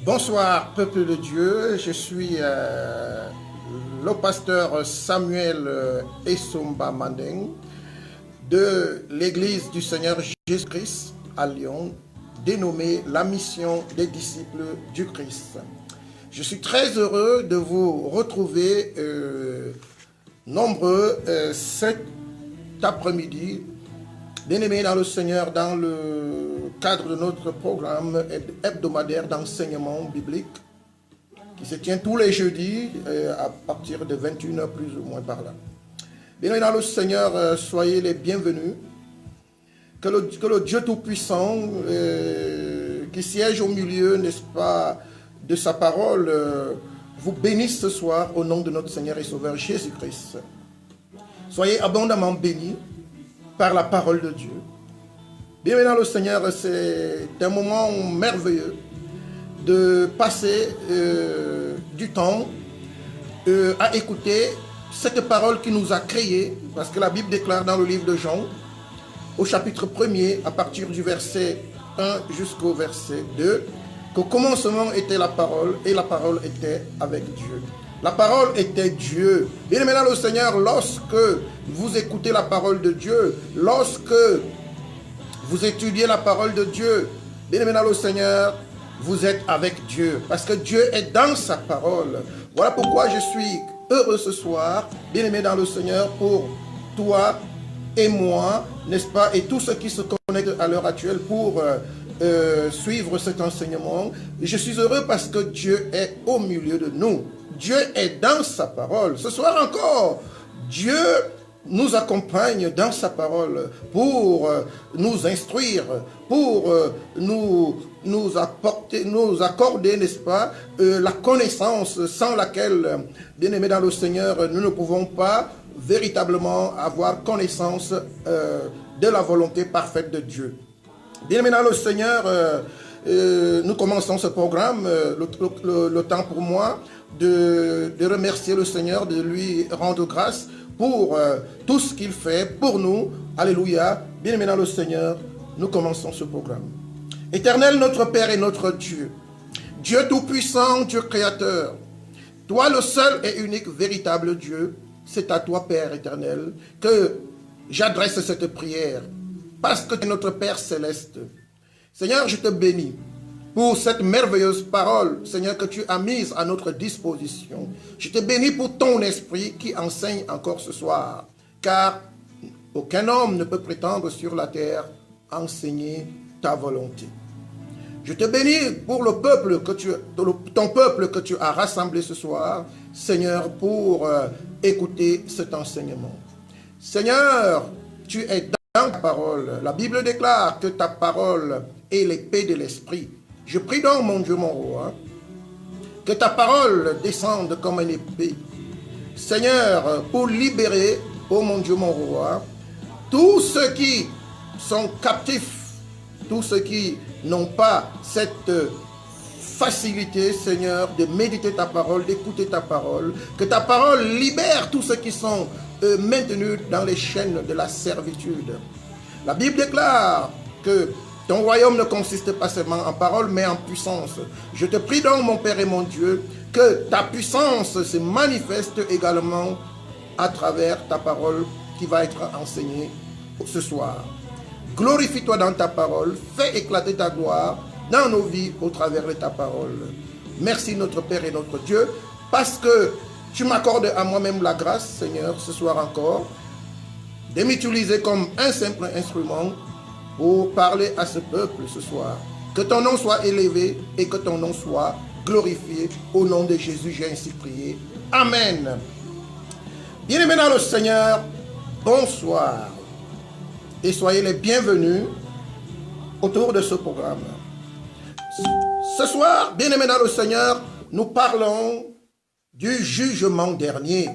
Bonsoir, peuple de Dieu. Je suis le pasteur Samuel Essomba Mandeng de l'Église du Seigneur Jésus-Christ à Lyon, dénommée La Mission des disciples du Christ. Je suis très heureux de vous retrouver nombreux cet après-midi, bien-aimés dans le Seigneur, dans le cadre de notre programme hebdomadaire d'enseignement biblique qui se tient tous les jeudis à partir de 21h plus ou moins par là. Bien-aimés dans le Seigneur, soyez les bienvenus. Que le Dieu Tout-Puissant qui siège au milieu, n'est-ce pas, de sa parole, vous bénisse ce soir au nom de notre Seigneur et Sauveur Jésus-Christ. Soyez abondamment bénis par la parole de Dieu. Bien dans le Seigneur, c'est un moment merveilleux de passer du temps à écouter cette parole qui nous a créés, parce que la Bible déclare dans le livre de Jean, au chapitre 1er, à partir du verset 1 jusqu'au verset 2, qu'au commencement était la parole, et la parole était avec Dieu. La parole était Dieu. Bien aimé dans le Seigneur, lorsque vous écoutez la parole de Dieu, lorsque vous étudiez la parole de Dieu, bien aimé dans le Seigneur, vous êtes avec Dieu. Parce que Dieu est dans sa parole. Voilà pourquoi je suis heureux ce soir, bien aimé dans le Seigneur, pour toi et moi, n'est-ce pas, et tous ceux qui se connectent à l'heure actuelle pour suivre cet enseignement. Et je suis heureux parce que Dieu est au milieu de nous. Dieu est dans sa parole. Ce soir encore, Dieu nous accompagne dans sa parole pour nous instruire, pour nous accorder, n'est-ce pas, la connaissance sans laquelle, bien aimés dans le Seigneur, nous ne pouvons pas véritablement avoir connaissance de la volonté parfaite de Dieu. Bien aimés dans le Seigneur, nous commençons ce programme, le temps pour moi de remercier le Seigneur, de lui rendre grâce pour tout ce qu'il fait pour nous. Alléluia. Bien-aimés dans le Seigneur, nous commençons ce programme. Éternel, notre Père et notre Dieu, Dieu Tout-Puissant, Dieu Créateur, toi le seul et unique véritable Dieu, c'est à toi, Père éternel, que j'adresse cette prière, parce que tu es notre Père céleste. Seigneur, je te bénis pour cette merveilleuse parole, Seigneur, que tu as mise à notre disposition. Je te bénis pour ton esprit qui enseigne encore ce soir, car aucun homme ne peut prétendre sur la terre enseigner ta volonté. Je te bénis pour le peuple ton peuple que tu as rassemblé ce soir, Seigneur, pour écouter cet enseignement. Seigneur, tu es dans ta parole. La Bible déclare que ta parole est l'épée de l'esprit. Je prie donc, mon Dieu, mon roi, que ta parole descende comme une épée. Seigneur, pour libérer, oh mon Dieu, mon roi, tous ceux qui sont captifs, tous ceux qui n'ont pas cette facilité, Seigneur, de méditer ta parole, d'écouter ta parole, que ta parole libère tous ceux qui sont maintenus dans les chaînes de la servitude. La Bible déclare que ton royaume ne consiste pas seulement en parole, mais en puissance. Je te prie donc, mon Père et mon Dieu, que ta puissance se manifeste également à travers ta parole qui va être enseignée ce soir. Glorifie-toi dans ta parole, fais éclater ta gloire dans nos vies au travers de ta parole. Merci notre Père et notre Dieu, parce que tu m'accordes à moi-même la grâce, Seigneur, ce soir encore, de m'utiliser comme un simple instrument pour parler à ce peuple ce soir. Que ton nom soit élevé et que ton nom soit glorifié. Au nom de Jésus, j'ai ainsi prié. Amen. Bien-aimés dans le Seigneur, bonsoir. Et soyez les bienvenus autour de ce programme. Ce soir, bien-aimés dans le Seigneur, nous parlons du jugement dernier.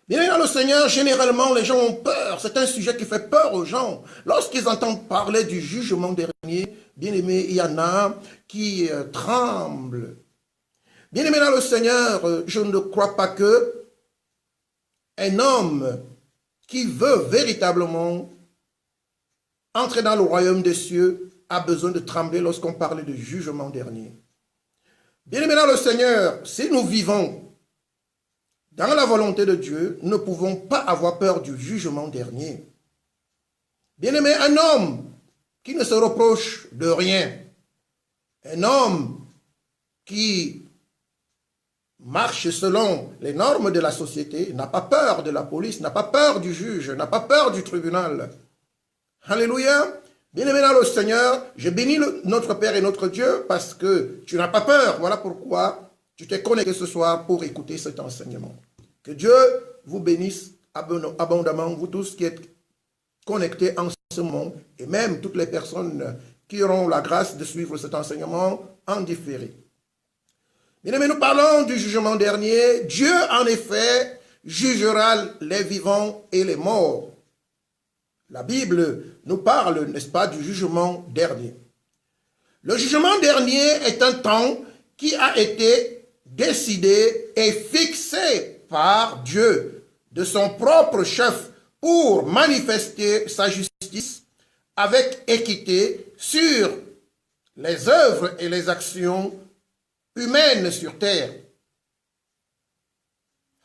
Bien dans le Seigneur, généralement, les gens ont peur. C'est un sujet qui fait peur aux gens. Lorsqu'ils entendent parler du jugement dernier, bien aimé, il y en a qui tremblent. Bien aimé dans le Seigneur, je ne crois pas que un homme qui veut véritablement entrer dans le royaume des cieux a besoin de trembler lorsqu'on parle de jugement dernier. Bien-aimés dans le Seigneur, si nous vivons dans la volonté de Dieu, nous ne pouvons pas avoir peur du jugement dernier. Bien-aimé, un homme qui ne se reproche de rien, un homme qui marche selon les normes de la société, n'a pas peur de la police, n'a pas peur du juge, n'a pas peur du tribunal. Alléluia. Bien-aimé dans le Seigneur, je bénis notre Père et notre Dieu parce que tu n'as pas peur. Voilà pourquoi tu t'es connecté ce soir pour écouter cet enseignement. Que Dieu vous bénisse abondamment, vous tous qui êtes connectés en ce moment, et même toutes les personnes qui auront la grâce de suivre cet enseignement en différé. Bien-aimés, nous parlons du jugement dernier. Dieu, en effet, jugera les vivants et les morts. La Bible nous parle, n'est-ce pas, du jugement dernier. Le jugement dernier est un temps qui a été décidé et fixé par Dieu de son propre chef pour manifester sa justice avec équité sur les œuvres et les actions humaines sur terre.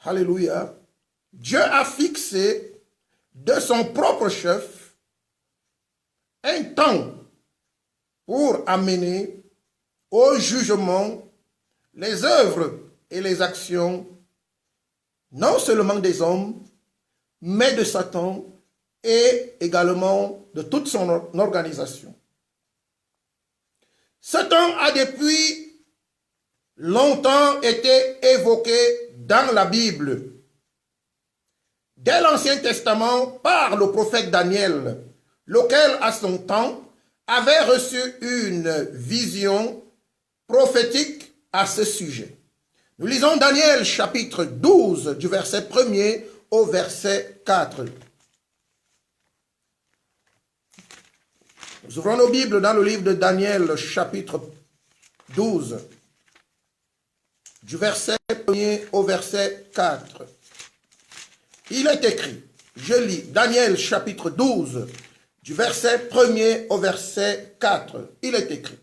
Alléluia. Dieu a fixé de son propre chef un temps pour amener au jugement les œuvres et les actions non seulement des hommes, mais de Satan et également de toute son organisation. Satan a depuis longtemps été évoqué dans la Bible. Dès l'Ancien Testament, par le prophète Daniel, lequel à son temps avait reçu une vision prophétique à ce sujet. Nous lisons Daniel chapitre 12 du verset 1er au verset 4. Nous ouvrons nos Bibles dans le livre de Daniel chapitre 12 du verset 1er au verset 4. Il est écrit, je lis Daniel chapitre 12 du verset 1er au verset 4. Il est écrit.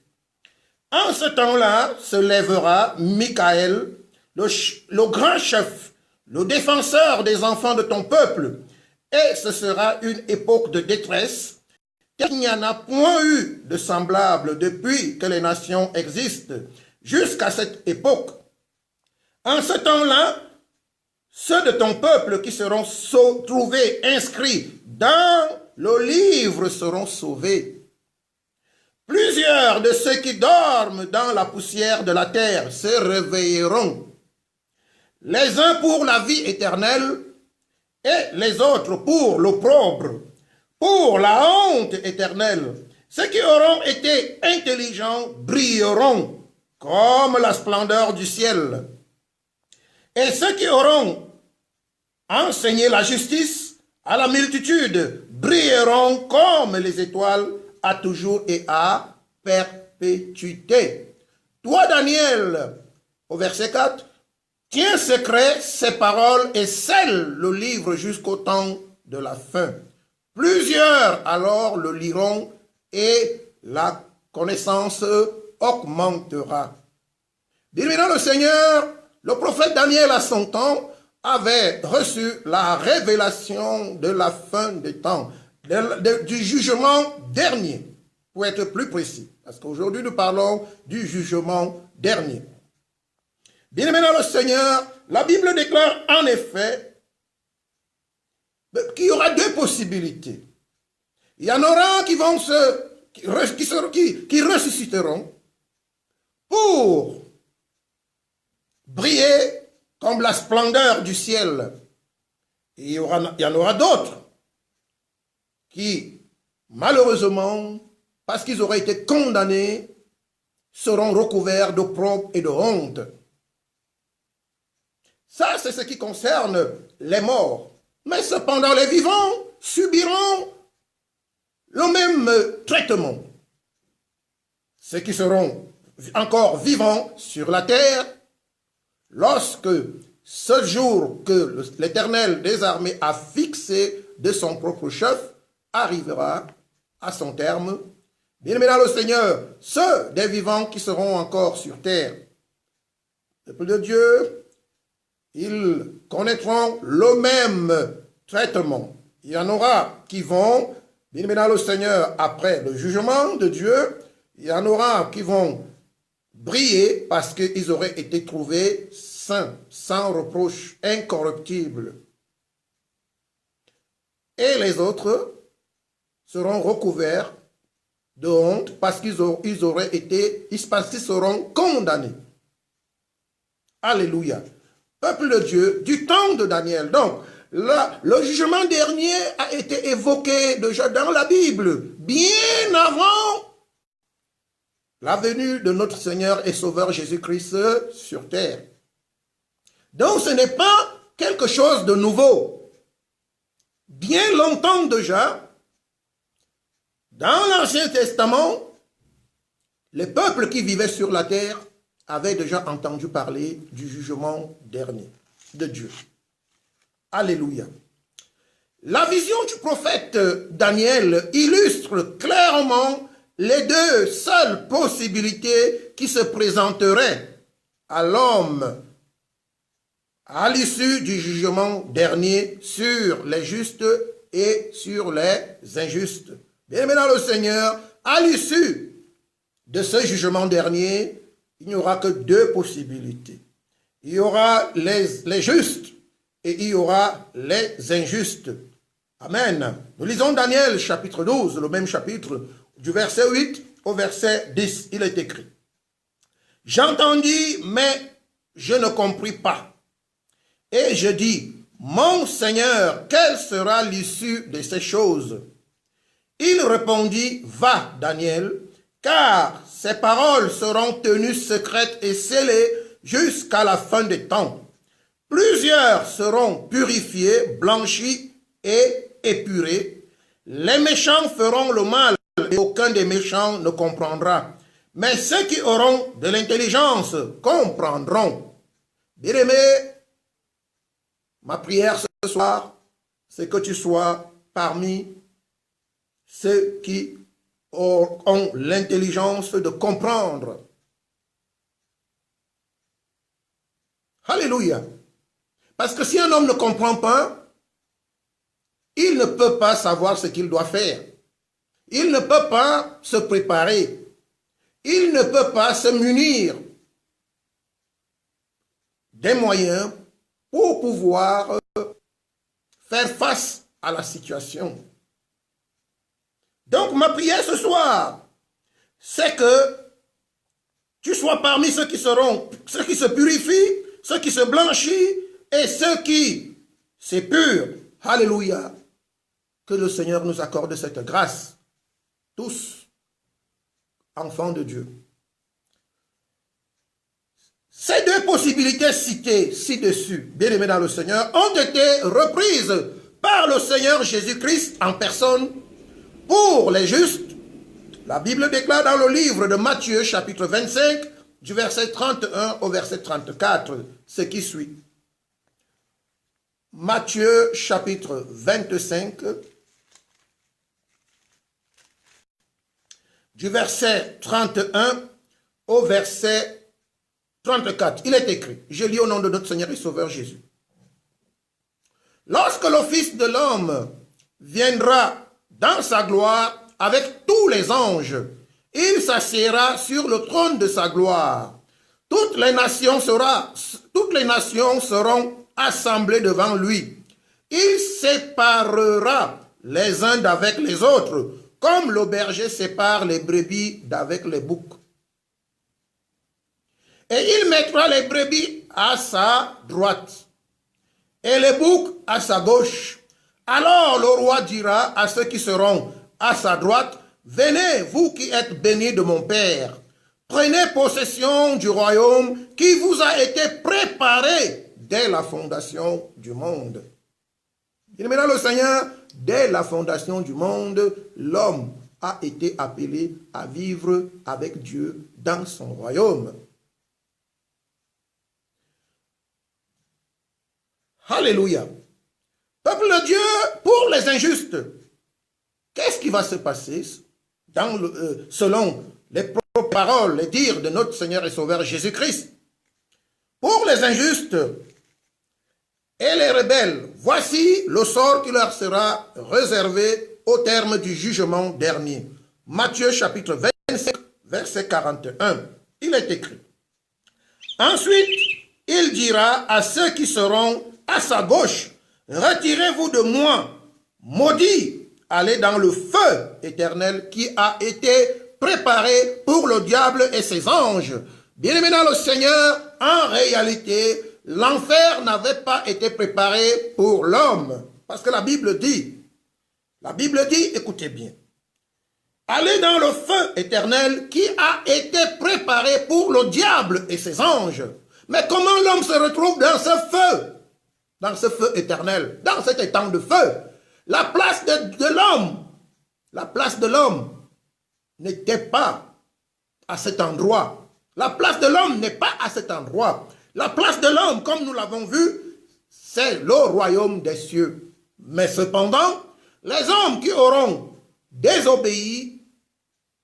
En ce temps-là se lèvera Michaël, le grand chef, le défenseur des enfants de ton peuple, et ce sera une époque de détresse, car il n'y en a point eu de semblable depuis que les nations existent, jusqu'à cette époque. En ce temps-là, ceux de ton peuple qui seront trouvés inscrits dans le livre seront sauvés. Plusieurs de ceux qui dorment dans la poussière de la terre se réveilleront, les uns pour la vie éternelle et les autres pour l'opprobre, pour la honte éternelle. Ceux qui auront été intelligents brilleront comme la splendeur du ciel. Et ceux qui auront enseigné la justice à la multitude brilleront comme les étoiles à toujours et à perpétuité. Toi, Daniel, au verset 4, tiens secret ces paroles et scelle le livre jusqu'au temps de la fin. Plusieurs alors le liront et la connaissance augmentera. Bien-aimé dans le Seigneur, le prophète Daniel à son temps avait reçu la révélation de la fin des temps, du jugement dernier, pour être plus précis. Parce qu'aujourd'hui nous parlons du jugement dernier. Bien-aimé dans le Seigneur, la Bible déclare en effet qu'il y aura deux possibilités. Il y en aura qui vont qui ressusciteront pour briller comme la splendeur du ciel. Et il y en aura d'autres qui, malheureusement, parce qu'ils auraient été condamnés, seront recouverts d'opprobre et de honte. Ça, c'est ce qui concerne les morts. Mais cependant, les vivants subiront le même traitement. Ceux qui seront encore vivants sur la terre, lorsque ce jour que l'Éternel des armées a fixé de son propre chef arrivera à son terme, bien-aimés dans le Seigneur, ceux des vivants qui seront encore sur terre peuple de Dieu, ils connaîtront le même traitement. Il y en aura qui vont, bien aimé dans le Seigneur, après le jugement de Dieu, il y en aura qui vont briller parce qu'ils auraient été trouvés saints, sans reproche, incorruptibles. Et les autres seront recouverts de honte parce qu'ils seront condamnés. Alléluia. Peuple de Dieu, du temps de Daniel. Donc, le jugement dernier a été évoqué déjà dans la Bible, bien avant la venue de notre Seigneur et Sauveur Jésus-Christ sur terre. Donc, ce n'est pas quelque chose de nouveau. Bien longtemps déjà, dans l'Ancien Testament, les peuples qui vivaient sur la terre avaient déjà entendu parler du jugement dernier de Dieu. Alléluia. La vision du prophète Daniel illustre clairement les deux seules possibilités qui se présenteraient à l'homme à l'issue du jugement dernier sur les justes et sur les injustes. Bien aimé dans le Seigneur, à l'issue de ce jugement dernier, il n'y aura que deux possibilités. Il y aura les justes et il y aura les injustes. Amen. Nous lisons Daniel chapitre 12, le même chapitre, du verset 8 au verset 10. Il est écrit: « J'entendis, mais je ne compris pas. Et je dis, mon Seigneur, quelle sera l'issue de ces choses? Il répondit, va, Daniel, car ces paroles seront tenues secrètes et scellées jusqu'à la fin des temps. Plusieurs seront purifiés, blanchis et épurés. Les méchants feront le mal et aucun des méchants ne comprendra. Mais ceux qui auront de l'intelligence comprendront. » Bien-aimé, ma prière ce soir, c'est que tu sois parmi ceux qui ont l'intelligence de comprendre. Alléluia. Parce que si un homme ne comprend pas, il ne peut pas savoir ce qu'il doit faire. Il ne peut pas se préparer. Il ne peut pas se munir des moyens pour pouvoir faire face à la situation. Donc ma prière ce soir, c'est que tu sois parmi ceux qui se purifient, ceux qui se blanchissent et ceux qui s'épurent. Alléluia. Que le Seigneur nous accorde cette grâce. Tous, enfants de Dieu. Ces deux possibilités citées ci-dessus, bien-aimés dans le Seigneur, ont été reprises par le Seigneur Jésus-Christ en personne pour les justes. La Bible déclare dans le livre de Matthieu, chapitre 25, du verset 31 au verset 34, ce qui suit. Matthieu, chapitre 25, du verset 31 au verset 34, il est écrit, je lis au nom de notre Seigneur et Sauveur Jésus. Lorsque le Fils de l'homme viendra dans sa gloire avec tous les anges, il s'assiera sur le trône de sa gloire. Toutes les nations seront assemblées devant lui. Il séparera les uns d'avec les autres, comme le berger sépare les brebis d'avec les boucs. Et il mettra les brebis à sa droite et les boucs à sa gauche. Alors le roi dira à ceux qui seront à sa droite, « Venez, vous qui êtes bénis de mon Père, prenez possession du royaume qui vous a été préparé dès la fondation du monde. » Bien-aimé dans le Seigneur, dès la fondation du monde, l'homme a été appelé à vivre avec Dieu dans son royaume. Alléluia. Peuple de Dieu, pour les injustes, qu'est-ce qui va se passer selon les propres paroles, les dires de notre Seigneur et Sauveur Jésus-Christ? Pour les injustes et les rebelles, voici le sort qui leur sera réservé au terme du jugement dernier. Matthieu chapitre 25, verset 41. Il est écrit. Ensuite, il dira à ceux qui seront à sa gauche, retirez-vous de moi, maudits, allez dans le feu éternel qui a été préparé pour le diable et ses anges. Bien-aimés dans le Seigneur, en réalité, l'enfer n'avait pas été préparé pour l'homme. Parce que la Bible dit, écoutez bien, allez dans le feu éternel qui a été préparé pour le diable et ses anges. Mais comment l'homme se retrouve dans ce feu éternel, dans cet étang de feu? La place de l'homme n'était pas à cet endroit. La place de l'homme n'est pas à cet endroit. La place de l'homme, comme nous l'avons vu, c'est le royaume des cieux. Mais cependant, les hommes qui auront désobéi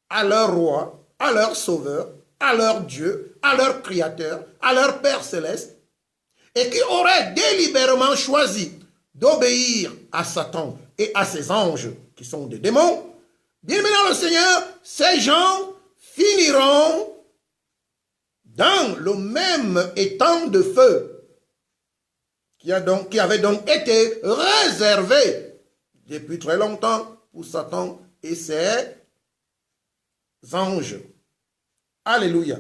à leur roi, à leur sauveur, à leur Dieu, à leur créateur, à leur Père céleste, et qui auraient délibérément choisi d'obéir à Satan et à ses anges, qui sont des démons, bien maintenant le Seigneur, ces gens finiront dans le même étang de feu qui avait donc été réservé depuis très longtemps pour Satan et ses anges. Alléluia.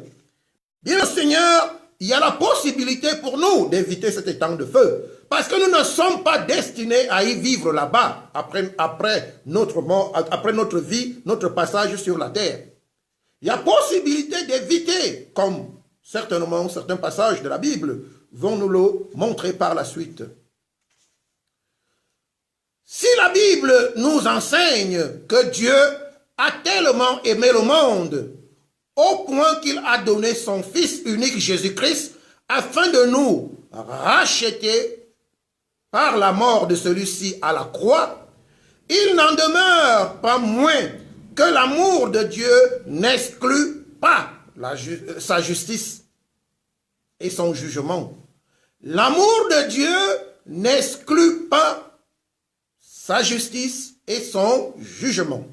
Bien le Seigneur, il y a la possibilité pour nous d'éviter cet étang de feu. Parce que nous ne sommes pas destinés à y vivre là-bas après notre mort, après notre vie, notre passage sur la terre. Il y a possibilité d'éviter, comme certainement certains passages de la Bible vont nous le montrer par la suite. Si la Bible nous enseigne que Dieu a tellement aimé le monde au point qu'il a donné son Fils unique Jésus-Christ afin de nous racheter par la mort de celui-ci à la croix, il n'en demeure pas moins que l'amour de Dieu n'exclut pas sa justice et son jugement. L'amour de Dieu n'exclut pas sa justice et son jugement.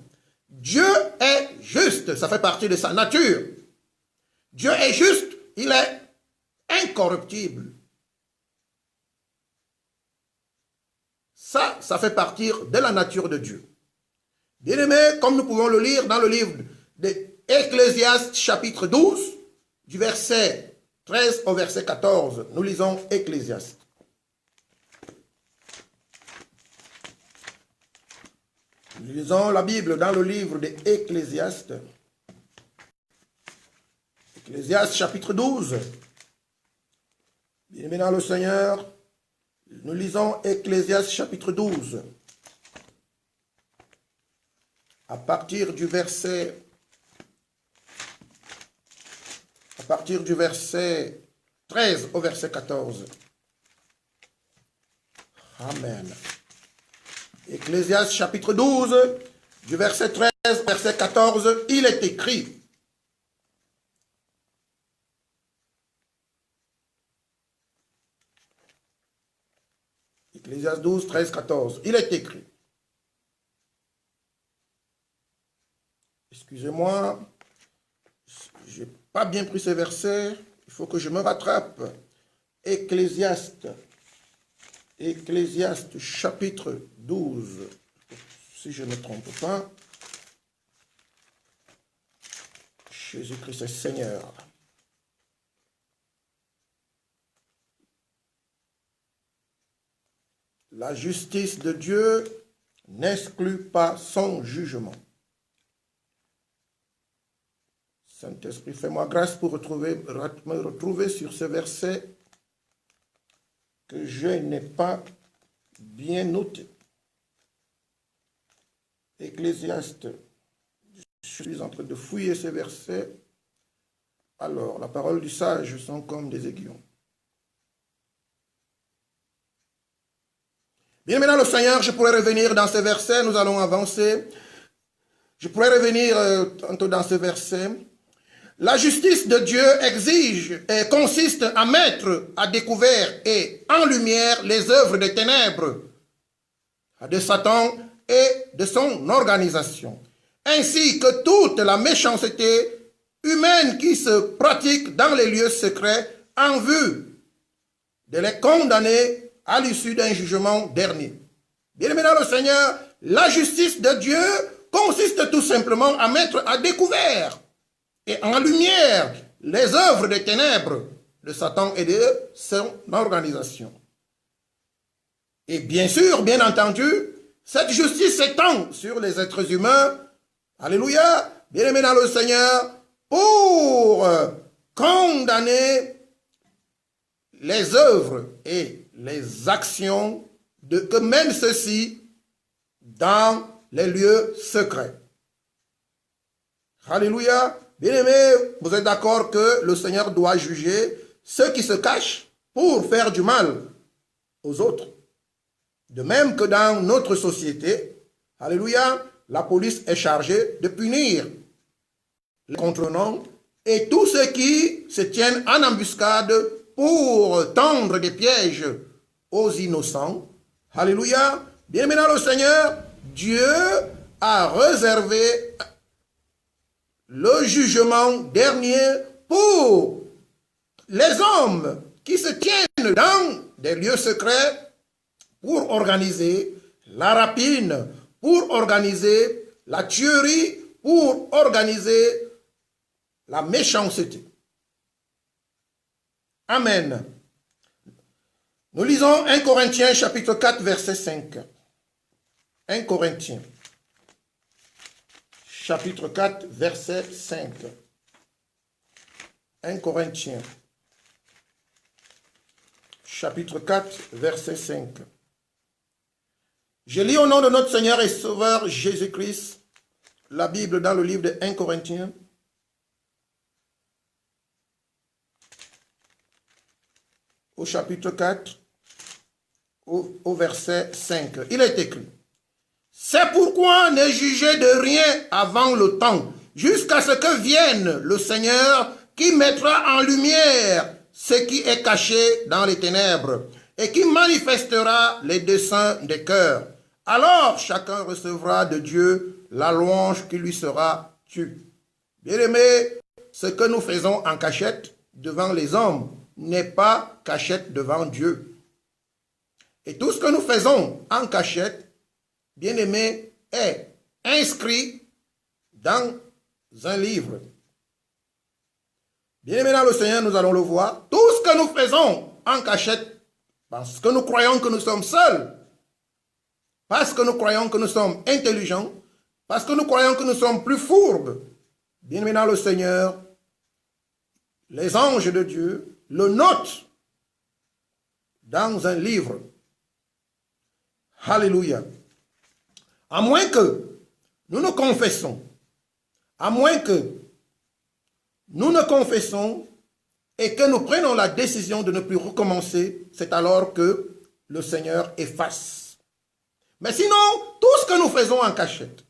Dieu est juste, ça fait partie de sa nature. Dieu est juste, il est incorruptible. Ça fait partie de la nature de Dieu. Bien-aimés, comme nous pouvons le lire dans le livre d'Ecclésiaste chapitre 12, du verset 13 au verset 14, nous lisons Ecclésiaste. Nous lisons la Bible dans le livre d'Ecclésiaste. Ecclésiaste chapitre 12. Bien-aimés dans le Seigneur, nous lisons Ecclésiaste chapitre 12. À partir du verset 13 au verset 14. Amen. Ecclésiaste chapitre 12, du verset 13 au verset 14, il est écrit. Ecclésiaste 12, 13, 14, il est écrit. Excusez-moi, je n'ai pas bien pris ces versets, il faut que je me rattrape. Ecclésiaste chapitre 12, si je ne me trompe pas. Jésus-Christ est Seigneur. La justice de Dieu n'exclut pas son jugement. Saint-Esprit, fais-moi grâce pour me retrouver sur ce verset que je n'ai pas bien noté. Ecclésiaste, je suis en train de fouiller ces versets. Alors, la parole du sage sont comme des aiguillons. Bien, maintenant le Seigneur, je pourrais revenir dans ces versets, nous allons avancer. Je pourrais revenir tantôt dans ces versets. La justice de Dieu exige et consiste à mettre à découvert et en lumière les œuvres des ténèbres de Satan et de son organisation, ainsi que toute la méchanceté humaine qui se pratique dans les lieux secrets en vue de les condamner à l'issue d'un jugement dernier. Bien-aimés dans le Seigneur, la justice de Dieu consiste tout simplement à mettre à découvert et en lumière les œuvres des ténèbres de Satan et de son organisation. Et bien sûr, bien entendu, cette justice s'étend sur les êtres humains, alléluia, bien-aimés dans le Seigneur, pour condamner les œuvres et les actions que mènent ceux-ci dans les lieux secrets. Alléluia. Bien-aimés, vous êtes d'accord que le Seigneur doit juger ceux qui se cachent pour faire du mal aux autres. De même que dans notre société, alléluia, la police est chargée de punir les contrevenants et tous ceux qui se tiennent en embuscade pour tendre des pièges aux innocents. Alléluia. Bien-aimés dans le Seigneur, Dieu a réservé le jugement dernier pour les hommes qui se tiennent dans des lieux secrets pour organiser la rapine, pour organiser la tuerie, pour organiser la méchanceté. Amen. Nous lisons 1 Corinthiens chapitre 4 verset 5. 1 Corinthiens chapitre 4 verset 5. 1 Corinthiens chapitre 4 verset 5. Je lis au nom de notre Seigneur et Sauveur Jésus-Christ la Bible dans le livre de 1 Corinthiens. Au chapitre 4, au verset 5. Il est écrit: c'est pourquoi ne jugez de rien avant le temps, jusqu'à ce que vienne le Seigneur qui mettra en lumière ce qui est caché dans les ténèbres et qui manifestera les desseins des cœurs. Alors chacun recevra de Dieu la louange qui lui sera due. Bien-aimés, ce que nous faisons en cachette devant les hommes n'est pas cachette devant Dieu. Et tout ce que nous faisons en cachette, bien-aimés, est inscrit dans un livre. Bien-aimés dans le Seigneur, nous allons le voir. Tout ce que nous faisons en cachette, parce que nous croyons que nous sommes seuls, parce que nous croyons que nous sommes intelligents, parce que nous croyons que nous sommes plus fourbes, bien-aimés dans le Seigneur, les anges de Dieu le notent dans un livre. Alléluia. À moins que nous ne confessons, à moins que nous ne confessons et que nous prenons la décision de ne plus recommencer, c'est alors que le Seigneur efface. Mais sinon, tout ce que nous faisons en cachette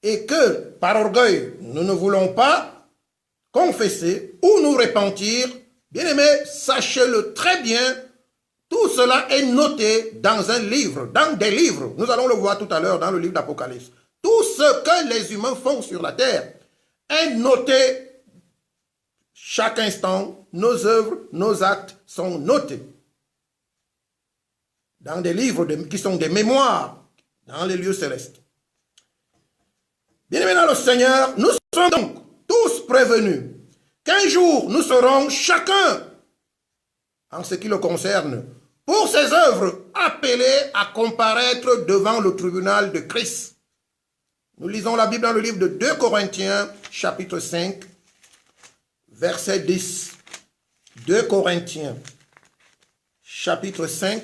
et que par orgueil nous ne voulons pas confesser ou nous repentir, bien-aimés, sachez-le très bien, tout cela est noté dans un livre, dans des livres. Nous allons le voir tout à l'heure dans le livre d'Apocalypse. Tout ce que les humains font sur la terre est noté chaque instant. Nos œuvres, nos actes sont notés dans des livres qui sont des mémoires dans les lieux célestes. Bien-aimés dans le Seigneur, nous sommes donc tous prévenus qu'un jour nous serons chacun, en ce qui le concerne, pour ses œuvres, appelés à comparaître devant le tribunal de Christ. Nous lisons la Bible dans le livre de 2 Corinthiens, chapitre 5, verset 10. 2 Corinthiens, chapitre 5,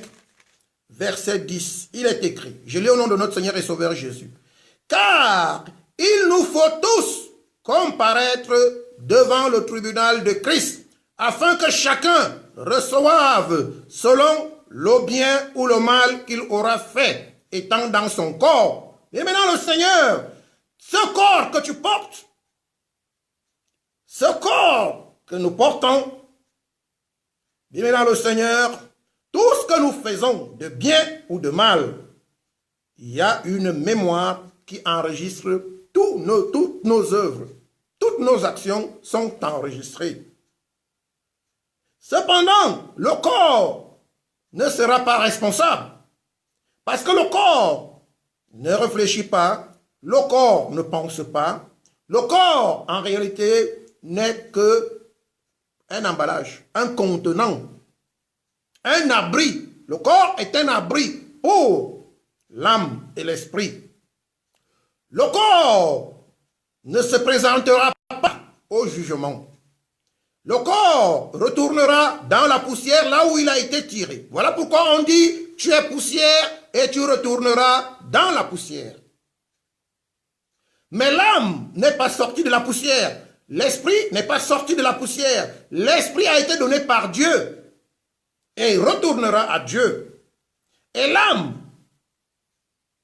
verset 10. Il est écrit, je lis au nom de notre Seigneur et Sauveur Jésus. Car il nous faut tous comparaître devant le tribunal de Christ, afin que chacun reçoive selon le bien ou le mal qu'il aura fait, étant dans son corps. Et maintenant le Seigneur, ce corps que tu portes, ce corps que nous portons, bien dans le Seigneur, tout ce que nous faisons de bien ou de mal, il y a une mémoire qui enregistre toutes nos œuvres. Toutes nos actions sont enregistrées. Cependant, le corps ne sera pas responsable. Parce que le corps ne réfléchit pas, le corps ne pense pas, le corps en réalité n'est qu'un emballage, un contenant, un abri. Le corps est un abri pour l'âme et l'esprit. Le corps ne se présentera pas au jugement. Le corps retournera dans la poussière là où il a été tiré. Voilà pourquoi on dit, tu es poussière et tu retourneras dans la poussière. Mais l'âme n'est pas sortie de la poussière. L'esprit n'est pas sorti de la poussière. L'esprit a été donné par Dieu et il retournera à Dieu. Et l'âme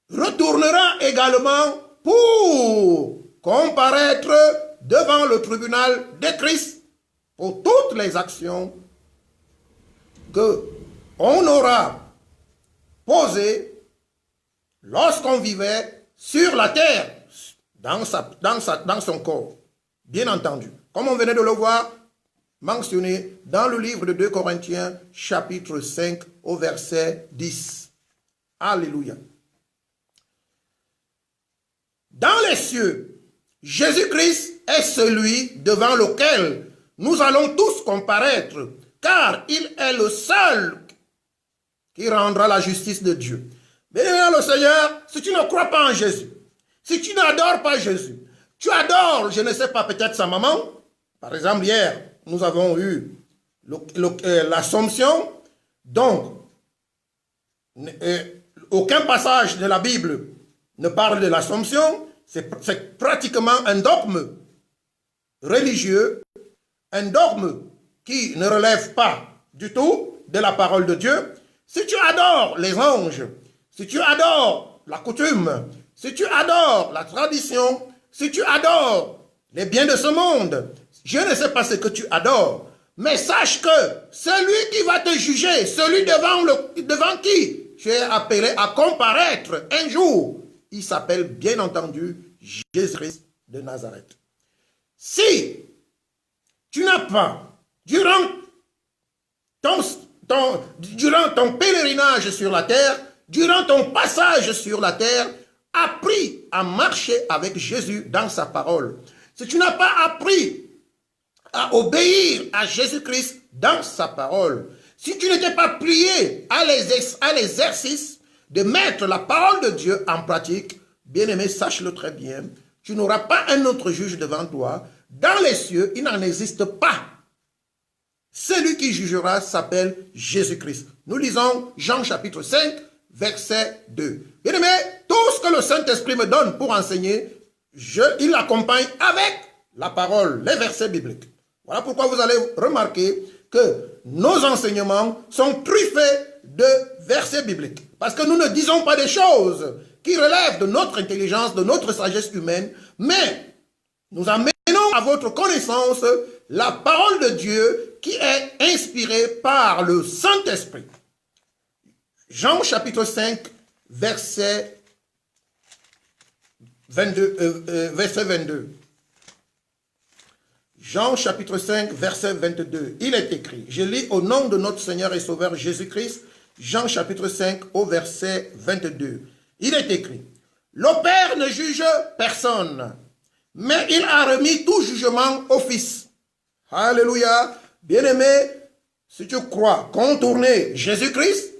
retournera également pour comparaître devant le tribunal de Christ pour toutes les actions qu'on aura posées lorsqu'on vivait sur la terre, dans son corps. Bien entendu, comme on venait de le voir mentionné dans le livre de 2 Corinthiens, chapitre 5, au verset 10. Alléluia. Dans les cieux, Jésus-Christ est celui devant lequel nous allons tous comparaître, car il est le seul qui rendra la justice de Dieu. Bien, le Seigneur, si tu ne crois pas en Jésus, si tu n'adores pas Jésus, tu adores, je ne sais pas, peut-être sa maman. Par exemple, hier, nous avons eu l'Assomption. Donc, aucun passage de la Bible ne parle de l'Assomption. C'est pratiquement un dogme religieux, un dogme qui ne relève pas du tout de la parole de Dieu. Si tu adores les anges, si tu adores la coutume, si tu adores la tradition, si tu adores les biens de ce monde, je ne sais pas ce que tu adores, mais sache que celui qui va te juger, celui devant qui tu es appelé à comparaître un jour, il s'appelle bien entendu Jésus-Christ de Nazareth. Si tu n'as pas, durant ton pèlerinage sur la terre, durant ton passage sur la terre, appris à marcher avec Jésus dans sa parole. Si tu n'as pas appris à obéir à Jésus-Christ dans sa parole, si tu n'étais pas plié à l'exercice de mettre la parole de Dieu en pratique, bien-aimé, sache-le très bien, tu n'auras pas un autre juge devant toi. Dans les cieux, il n'en existe pas. Celui qui jugera s'appelle Jésus-Christ. Nous lisons Jean chapitre 5, verset 2. Bien-aimé, tout ce que le Saint-Esprit me donne pour enseigner, il l'accompagne avec la parole, les versets bibliques. Voilà pourquoi vous allez remarquer que nos enseignements sont truffés de versets bibliques. Parce que nous ne disons pas des choses qui relèvent de notre intelligence, de notre sagesse humaine, mais nous amenons à votre connaissance la parole de Dieu qui est inspirée par le Saint-Esprit. Jean chapitre 5, verset 22. Jean chapitre 5, verset 22. Il est écrit, je lis au nom de notre Seigneur et Sauveur Jésus-Christ, Jean chapitre 5 au verset 22. Il est écrit, le Père ne juge personne, mais il a remis tout jugement au Fils. Alléluia. Bien-aimé, si tu crois contourner Jésus-Christ,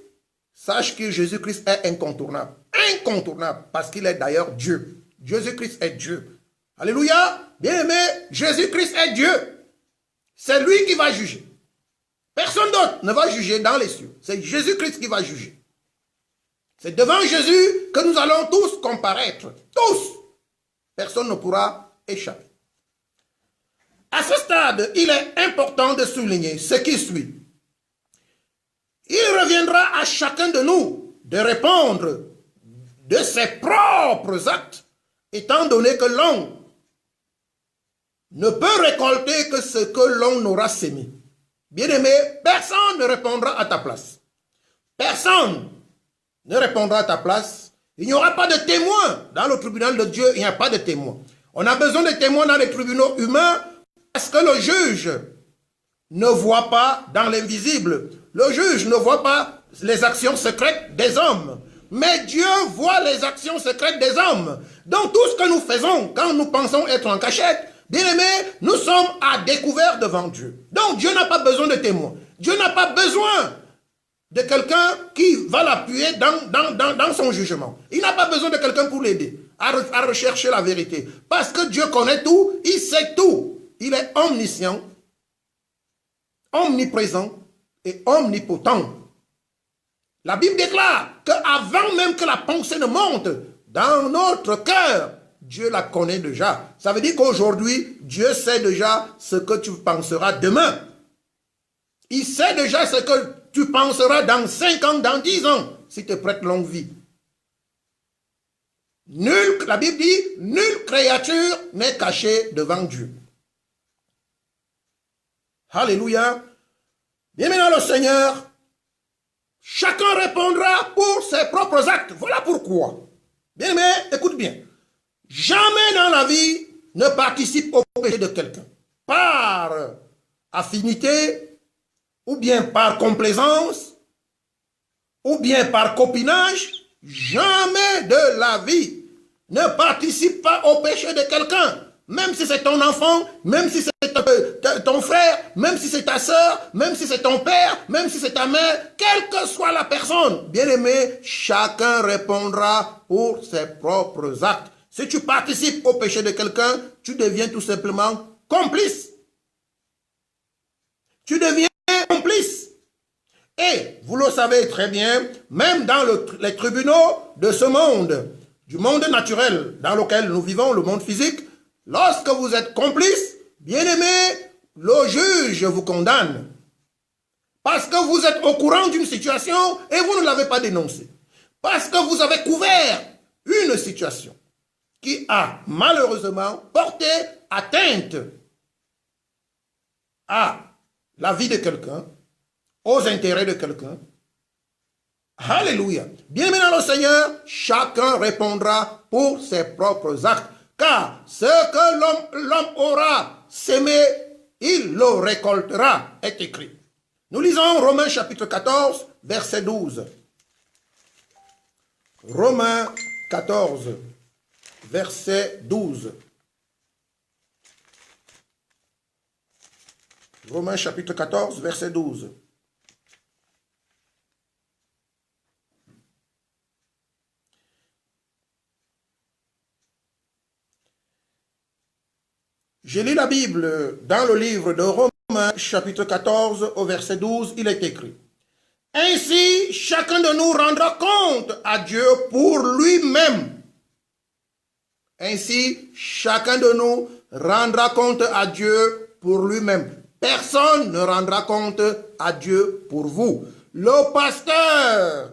sache que Jésus-Christ est incontournable. Incontournable, parce qu'il est d'ailleurs Dieu. Jésus-Christ est Dieu. Alléluia. Bien-aimé, Jésus-Christ est Dieu. C'est lui qui va juger. Personne d'autre ne va juger dans les cieux. C'est Jésus-Christ qui va juger. C'est devant Jésus que nous allons tous comparaître. Tous. Personne ne pourra échapper. À ce stade, il est important de souligner ce qui suit. Il reviendra à chacun de nous de répondre de ses propres actes, étant donné que l'homme ne peut récolter que ce que l'on aura sémé. Bien-aimé, personne ne répondra à ta place. Personne ne répondra à ta place. Il n'y aura pas de témoin. Dans le tribunal de Dieu, il n'y a pas de témoin. On a besoin de témoins dans les tribunaux humains parce que le juge ne voit pas dans l'invisible. Le juge ne voit pas les actions secrètes des hommes. Mais Dieu voit les actions secrètes des hommes. Donc tout ce que nous faisons quand nous pensons être en cachette, bien-aimés, nous sommes à découvert devant Dieu. Donc Dieu n'a pas besoin de témoins. Dieu n'a pas besoin de quelqu'un qui va l'appuyer dans son jugement. Il n'a pas besoin de quelqu'un pour l'aider à rechercher la vérité. Parce que Dieu connaît tout, il sait tout. Il est omniscient, omniprésent et omnipotent. La Bible déclare qu'avant même que la pensée ne monte dans notre cœur, Dieu la connaît déjà. Ça veut dire qu'aujourd'hui, Dieu sait déjà ce que tu penseras demain. Il sait déjà ce que tu penseras dans 5 ans, dans 10 ans, si tu prêtes longue vie. La Bible dit, nulle créature n'est cachée devant Dieu. Alléluia. Bien maintenant le Seigneur, chacun répondra pour ses propres actes. Voilà pourquoi. Bien mais écoute bien. Jamais dans la vie ne participe au péché de quelqu'un. Par affinité, ou bien par complaisance, ou bien par copinage, jamais de la vie ne participe pas au péché de quelqu'un. Même si c'est ton enfant, même si c'est ton frère, même si c'est ta soeur, même si c'est ton père, même si c'est ta mère, quelle que soit la personne, bien-aimé, chacun répondra pour ses propres actes. Si tu participes au péché de quelqu'un, tu deviens tout simplement complice. Tu deviens complice. Et vous le savez très bien, même dans les tribunaux de ce monde, du monde naturel dans lequel nous vivons, le monde physique, lorsque vous êtes complice, bien-aimé, le juge vous condamne. Parce que vous êtes au courant d'une situation et vous ne l'avez pas dénoncée. Parce que vous avez couvert une situation qui a malheureusement porté atteinte à la vie de quelqu'un, aux intérêts de quelqu'un. Alléluia. Bien maintenant le Seigneur, chacun répondra pour ses propres actes. Car ce que l'homme aura sémé, il le récoltera, est écrit. Nous lisons Romains chapitre 14, verset 12. Romains 14, verset 12. Romains chapitre 14, verset 12. Je lis la Bible dans le livre de Romains, chapitre 14, au verset 12, il est écrit. Ainsi, chacun de nous rendra compte à Dieu pour lui-même. Ainsi, chacun de nous rendra compte à Dieu pour lui-même. Personne ne rendra compte à Dieu pour vous. Le pasteur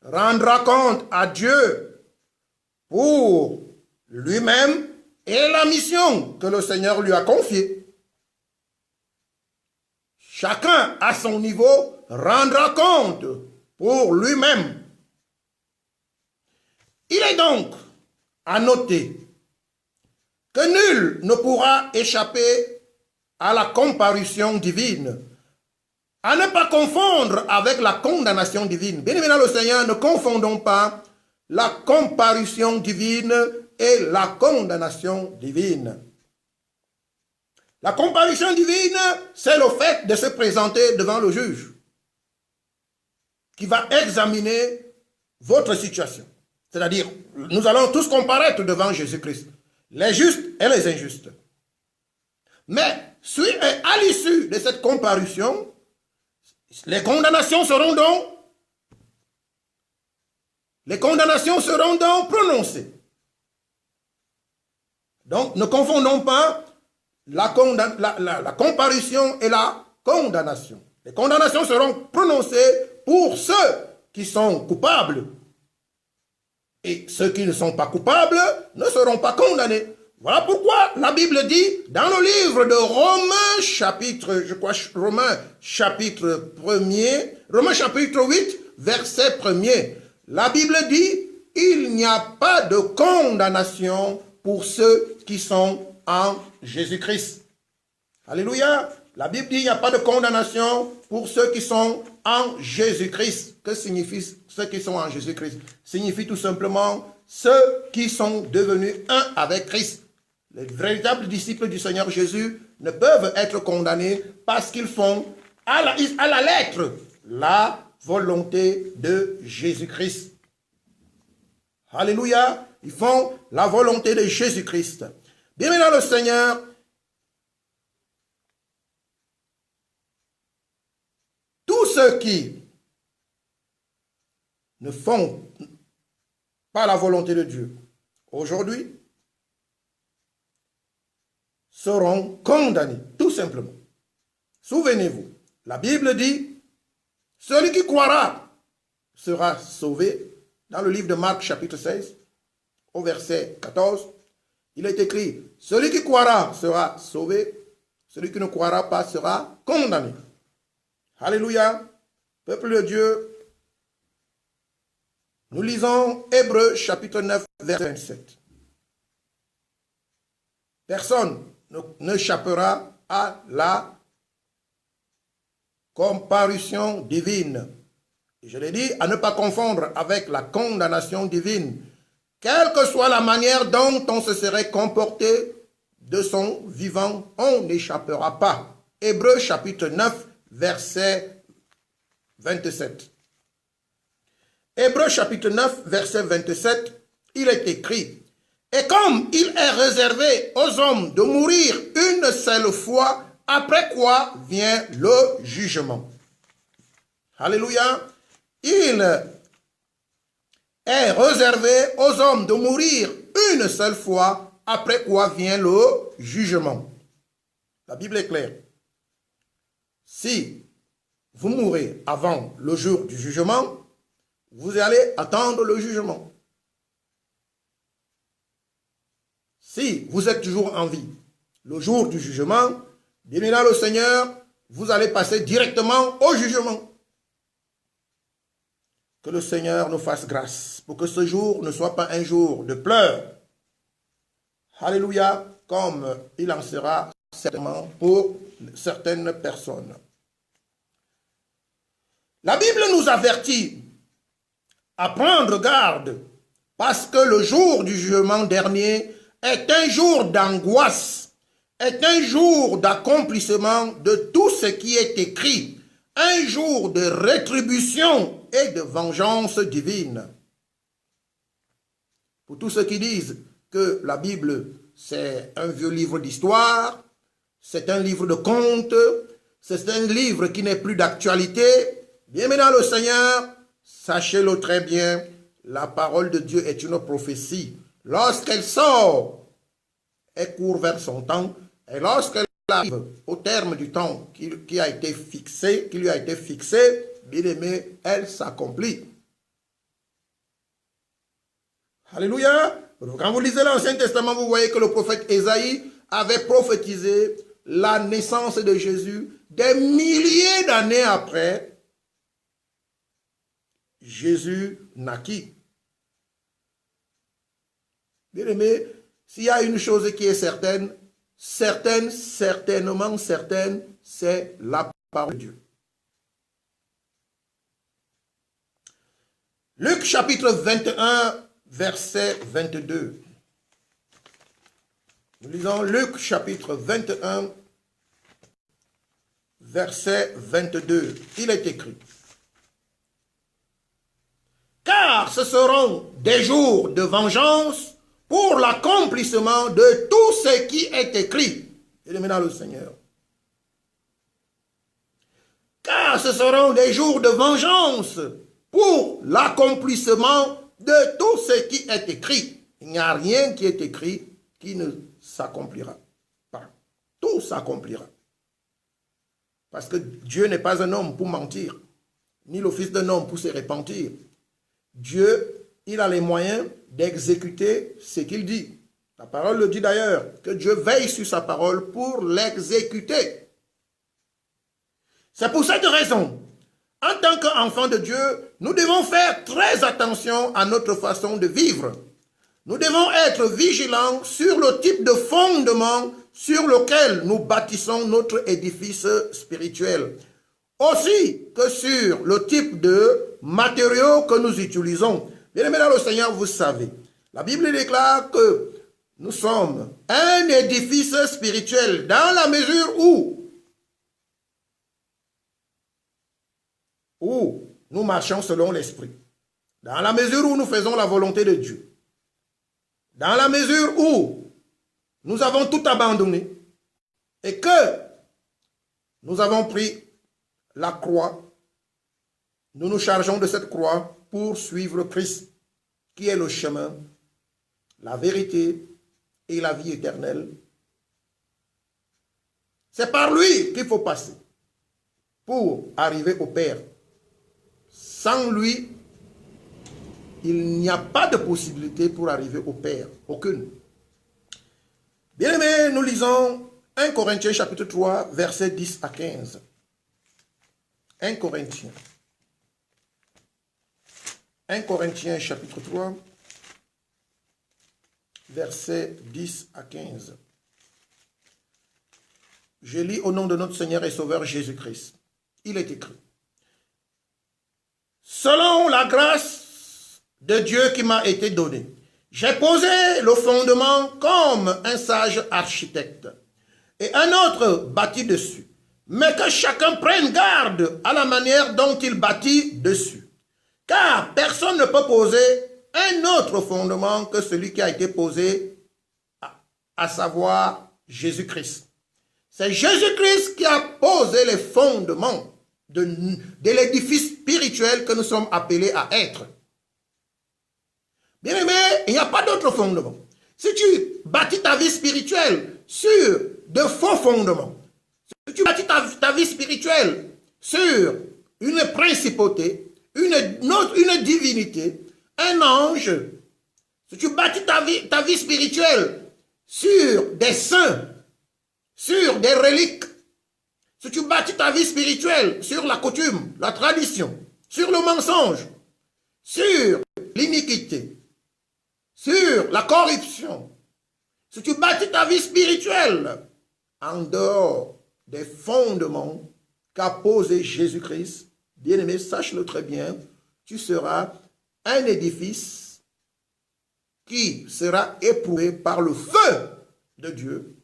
rendra compte à Dieu pour lui-même et la mission que le Seigneur lui a confiée. Chacun à son niveau rendra compte pour lui-même. Il est donc à noter que nul ne pourra échapper à la comparution divine, à ne pas confondre avec la condamnation divine. Bien évidemment, le Seigneur, ne confondons pas la comparution divine et la condamnation divine. La comparution divine, c'est le fait de se présenter devant le juge qui va examiner votre situation. C'est-à-dire, nous allons tous comparaître devant Jésus-Christ, les justes et les injustes. Mais à l'issue de cette comparution, les condamnations seront donc prononcées. Donc, ne confondons pas la comparution et la condamnation. Les condamnations seront prononcées pour ceux qui sont coupables. Et ceux qui ne sont pas coupables ne seront pas condamnés. Voilà pourquoi la Bible dit, dans le livre de Romains, Romains chapitre 1er, Romains chapitre 8, verset 1er, la Bible dit, il n'y a pas de condamnation pour ceux qui sont en Jésus-Christ. Alléluia. La Bible dit, il n'y a pas de condamnation pour ceux qui sont en Jésus-Christ. Que signifie ceux qui sont en Jésus-Christ? Signifie tout simplement ceux qui sont devenus un avec Christ. Les véritables disciples du Seigneur Jésus ne peuvent être condamnés parce qu'ils font à la lettre la volonté de Jésus-Christ. Alléluia. Ils font la volonté de Jésus-Christ. Bien maintenant le Seigneur, tous ceux qui ne font pas la volonté de Dieu aujourd'hui seront condamnés, tout simplement. Souvenez-vous, la Bible dit, celui qui croira sera sauvé. Dans le livre de Marc chapitre 16, au verset 14, il est écrit, celui qui croira sera sauvé, celui qui ne croira pas sera condamné. Alléluia, peuple de Dieu. Nous lisons Hébreux chapitre 9, verset 27. Personne n'échappera à la comparution divine. Et je l'ai dit, à ne pas confondre avec la condamnation divine. Quelle que soit la manière dont on se serait comporté de son vivant, on n'échappera pas. Hébreux chapitre 9, verset 27. Hébreux chapitre 9, verset 27, il est écrit, « Et comme il est réservé aux hommes de mourir une seule fois, après quoi vient le jugement. » Alléluia. Il est réservé aux hommes de mourir une seule fois, après quoi vient le jugement. La Bible est claire. Si vous mourrez avant le jour du jugement, vous allez attendre le jugement. Si vous êtes toujours en vie, le jour du jugement, bien là le Seigneur, vous allez passer directement au jugement. Que le Seigneur nous fasse grâce pour que ce jour ne soit pas un jour de pleurs. Alléluia, comme il en sera certainement pour certaines personnes. La Bible nous avertit à prendre garde parce que le jour du jugement dernier est un jour d'angoisse, est un jour d'accomplissement de tout ce qui est écrit, un jour de rétribution et de vengeance divine. Pour tous ceux qui disent que la Bible, c'est un vieux livre d'histoire, c'est un livre de contes, c'est un livre qui n'est plus d'actualité, bien maintenant le Seigneur, sachez-le très bien, la parole de Dieu est une prophétie. Lorsqu'elle sort, elle court vers son temps. Et lorsqu'elle arrive au terme du temps qui lui a été fixé, bien aimé, elle s'accomplit. Alléluia. Quand vous lisez l'Ancien Testament, vous voyez que le prophète Ésaïe avait prophétisé la naissance de Jésus des milliers d'années après. Jésus naquit. Bien aimé, s'il y a une chose qui est certaine, certainement certaine, c'est la parole de Dieu. Luc chapitre 21, verset 22. Nous lisons Luc chapitre 21, verset 22. Il est écrit. Car ce seront des jours de vengeance pour l'accomplissement de tout ce qui est écrit. Et maintenant le Seigneur. Car ce seront des jours de vengeance pour l'accomplissement de tout ce qui est écrit. Il n'y a rien qui est écrit qui ne s'accomplira pas. Tout s'accomplira. Parce que Dieu n'est pas un homme pour mentir, ni le fils d'un homme pour se repentir. Dieu, il a les moyens d'exécuter ce qu'il dit. La parole le dit d'ailleurs, que Dieu veille sur sa parole pour l'exécuter. C'est pour cette raison, en tant qu'enfants de Dieu, nous devons faire très attention à notre façon de vivre. Nous devons être vigilants sur le type de fondement sur lequel nous bâtissons notre édifice spirituel. Aussi que sur le type de matériaux que nous utilisons. Bien-aimés dans le Seigneur, vous savez, la Bible déclare que nous sommes un édifice spirituel dans la mesure où nous marchons selon l'Esprit, dans la mesure où nous faisons la volonté de Dieu, dans la mesure où nous avons tout abandonné et que nous avons pris la croix, nous nous chargeons de cette croix pour suivre Christ, qui est le chemin, la vérité et la vie éternelle. C'est par lui qu'il faut passer pour arriver au Père. Sans lui, il n'y a pas de possibilité pour arriver au Père. Aucune. Bien-aimés, nous lisons 1 Corinthiens chapitre 3, versets 10 à 15. 1 Corinthiens. 1 Corinthiens chapitre 3, versets 10 à 15. Je lis au nom de notre Seigneur et Sauveur Jésus-Christ. Il est écrit: selon la grâce de Dieu qui m'a été donnée, j'ai posé le fondement comme un sage architecte, et un autre bâtit dessus. Mais que chacun prenne garde à la manière dont il bâtit dessus. Car personne ne peut poser un autre fondement que celui qui a été posé, à savoir Jésus-Christ. C'est Jésus-Christ qui a posé les fondements de l'édifice spirituel que nous sommes appelés à être. Bien aimé, il n'y a pas d'autre fondement. Si tu bâtis ta vie spirituelle sur de faux fondements, si tu bâtis ta vie spirituelle sur une principauté, une divinité, un ange, si tu bâtis ta vie spirituelle sur des saints, sur des reliques, si tu bâtis ta vie spirituelle sur la coutume, la tradition, sur le mensonge, sur l'iniquité, sur la corruption, si tu bâtis ta vie spirituelle en dehors des fondements qu'a posé Jésus-Christ, bien-aimé, sache-le très bien, tu seras un édifice qui sera éprouvé par le feu de Dieu.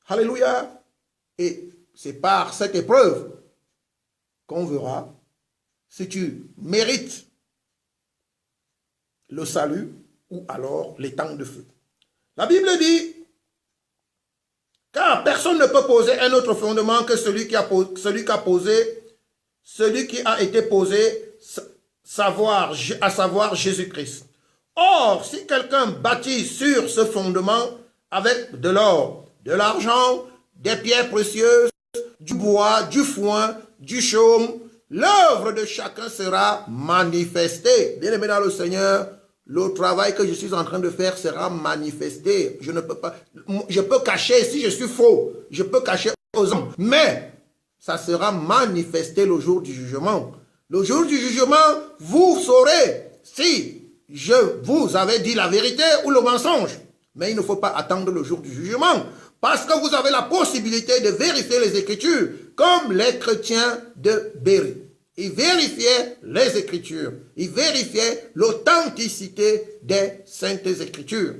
Alléluia. Et c'est par cette épreuve qu'on verra si tu mérites le salut ou alors les temps de feu. La Bible dit, car personne ne peut poser un autre fondement que celui qui a été posé, à savoir Jésus-Christ. Or, si quelqu'un bâtit sur ce fondement avec de l'or, de l'argent, des pierres précieuses, du bois, du foin, du chaume, l'œuvre de chacun sera manifestée. Bien-aimé dans le Seigneur, le travail que je suis en train de faire sera manifesté. Je ne peux pas, je peux cacher si je suis faux, je peux cacher aux hommes, mais ça sera manifesté le jour du jugement. Le jour du jugement, vous saurez si je vous avais dit la vérité ou le mensonge. Mais il ne faut pas attendre le jour du jugement, parce que vous avez la possibilité de vérifier les Écritures, comme les chrétiens de Béry. Ils vérifiaient les Écritures. Ils vérifiaient l'authenticité des Saintes Écritures.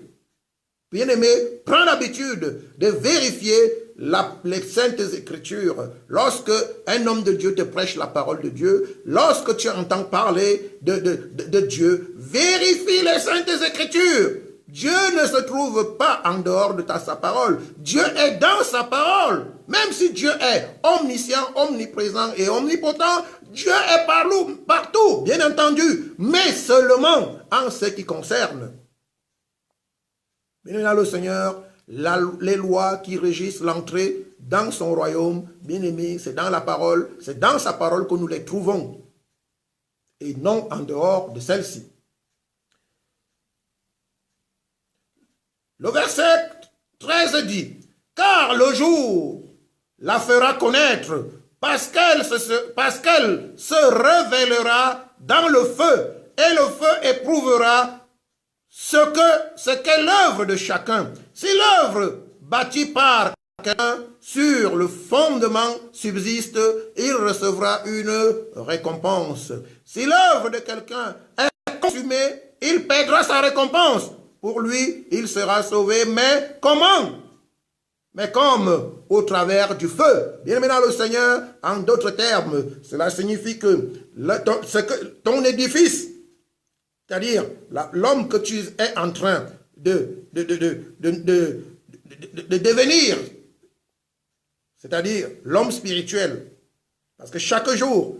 Bien-aimé, prends l'habitude de vérifier les Saintes Écritures. Lorsque un homme de Dieu te prêche la parole de Dieu, lorsque tu entends parler de Dieu, vérifie les Saintes Écritures. Dieu ne se trouve pas en dehors de sa parole. Dieu est dans sa parole. Même si Dieu est omniscient, omniprésent et omnipotent, Dieu est partout, bien entendu, mais seulement en ce qui concerne. Bien-aimé dans le Seigneur, les lois qui régissent l'entrée dans son royaume, bien-aimé, c'est dans la parole, c'est dans sa parole que nous les trouvons, et non en dehors de celle-ci. Le verset 13 dit, « Car le jour la fera connaître, parce qu'elle se révélera dans le feu, et le feu éprouvera ce qu'est l'œuvre de chacun. Si l'œuvre bâtie par quelqu'un sur le fondement subsiste, il recevra une récompense. Si l'œuvre de quelqu'un est consumée, il perdra sa récompense. Pour lui, il sera sauvé. Mais comment? Mais comme au travers du feu. Bien maintenant le Seigneur, en d'autres termes, cela signifie que ton édifice, c'est-à-dire l'homme que tu es en train de devenir, c'est-à-dire l'homme spirituel. Parce que chaque jour,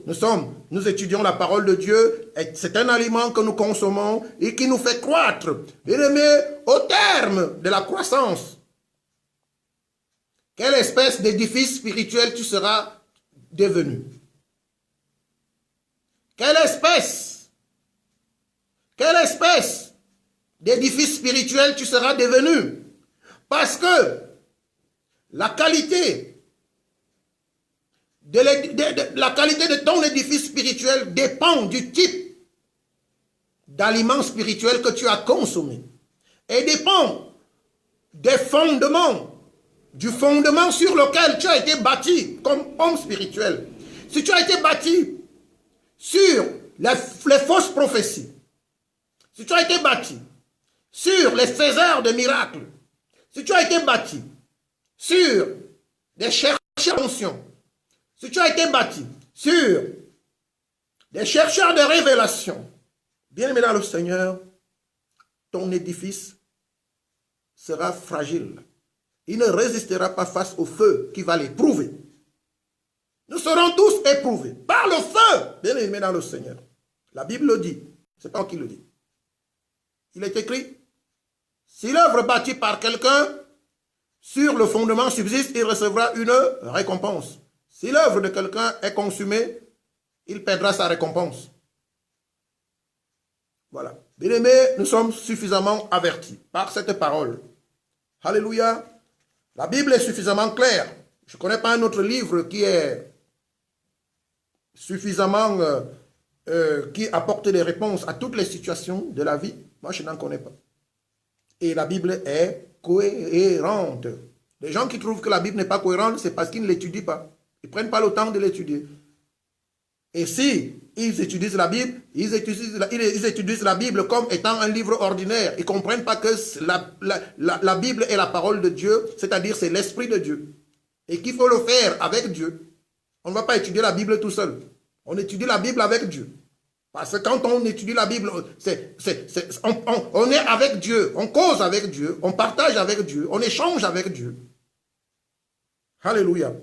nous étudions la parole de Dieu, et c'est un aliment que nous consommons et qui nous fait croître. Bien-aimé, au terme de la croissance, quelle espèce d'édifice spirituel tu seras devenu? Quelle espèce d'édifice spirituel tu seras devenu? Parce que la qualité de ton édifice spirituel dépend du type d'aliment spirituel que tu as consommé. Et dépend des fondements, du fondement sur lequel tu as été bâti comme homme spirituel. Si tu as été bâti sur les fausses prophéties, si tu as été bâti sur les faiseurs de miracles, si tu as été bâti sur des chercheurs d'onction, si tu as été bâti sur des chercheurs de révélation, bien aimé dans le Seigneur, ton édifice sera fragile. Il ne résistera pas face au feu qui va l'éprouver. Nous serons tous éprouvés par le feu, bien aimé dans le Seigneur. La Bible le dit, c'est pas moi qui le dis. Il est écrit, si l'œuvre bâtie par quelqu'un sur le fondement subsiste, il recevra une récompense. Si l'œuvre de quelqu'un est consumée, il perdra sa récompense. Voilà. Bien-aimés, nous sommes suffisamment avertis par cette parole. Alléluia. La Bible est suffisamment claire. Je ne connais pas un autre livre qui est suffisamment, qui apporte des réponses à toutes les situations de la vie. Moi, je n'en connais pas. Et la Bible est cohérente. Les gens qui trouvent que la Bible n'est pas cohérente, c'est parce qu'ils ne l'étudient pas. Ils ne prennent pas le temps de l'étudier. Et si ils étudient la Bible, ils étudient la Bible comme étant un livre ordinaire. Ils ne comprennent pas que la Bible est la parole de Dieu, c'est-à-dire c'est l'Esprit de Dieu. Et qu'il faut le faire avec Dieu. On ne va pas étudier la Bible tout seul. On étudie la Bible avec Dieu. Parce que quand on étudie la Bible, on est avec Dieu, on cause avec Dieu, on partage avec Dieu, on échange avec Dieu. Alléluia.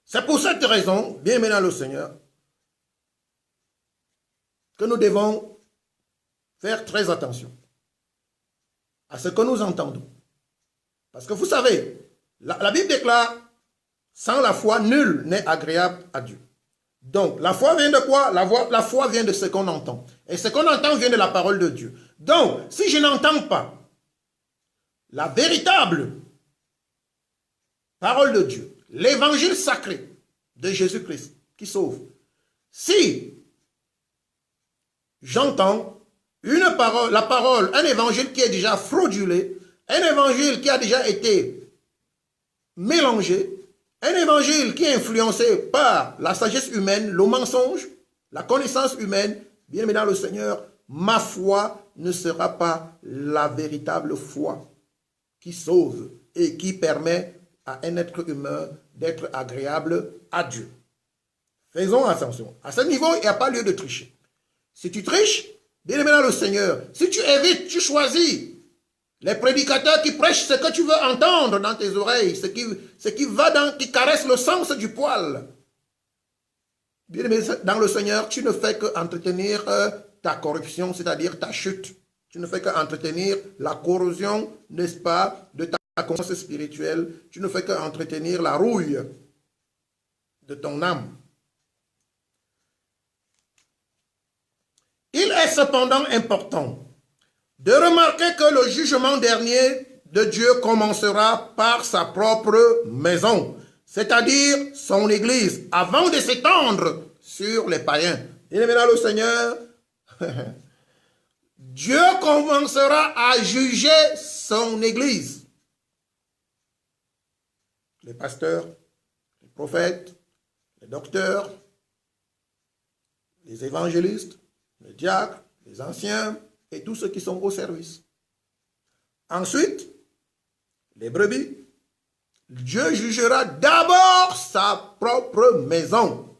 C'est pour cette raison, bien aimé dans le Seigneur, que nous devons faire très attention à ce que nous entendons. Parce que vous savez, la Bible déclare, sans la foi, nul n'est agréable à Dieu. Donc, la foi vient de quoi? La foi vient de ce qu'on entend. Et ce qu'on entend vient de la parole de Dieu. Donc, si je n'entends pas la véritable parole de Dieu, l'évangile sacré de Jésus-Christ qui sauve, si j'entends la parole, un évangile qui est déjà fraudulé, un évangile qui a déjà été mélangé, un évangile qui est influencé par la sagesse humaine, le mensonge, la connaissance humaine, bien aimé dans le Seigneur, ma foi ne sera pas la véritable foi qui sauve et qui permet à un être humain d'être agréable à Dieu. Faisons attention. À ce niveau, il n'y a pas lieu de tricher. Si tu triches, bien aimé dans le Seigneur, si tu évites, tu choisis les prédicateurs qui prêchent ce que tu veux entendre dans tes oreilles, ce qui caresse le sens du poil. Bien aimé dans le Seigneur, tu ne fais qu'entretenir ta corruption, c'est-à-dire ta chute. Tu ne fais qu'entretenir la corrosion, n'est-ce pas, de ta conscience spirituelle. Tu ne fais qu'entretenir la rouille de ton âme. Il est cependant important de remarquer que le jugement dernier de Dieu commencera par sa propre maison, c'est-à-dire son Église, avant de s'étendre sur les païens. Et maintenant le Seigneur, Dieu commencera à juger son Église. Les pasteurs, les prophètes, les docteurs, les évangélistes, les diacres, les anciens et tous ceux qui sont au service. Ensuite, les brebis, Dieu jugera d'abord sa propre maison.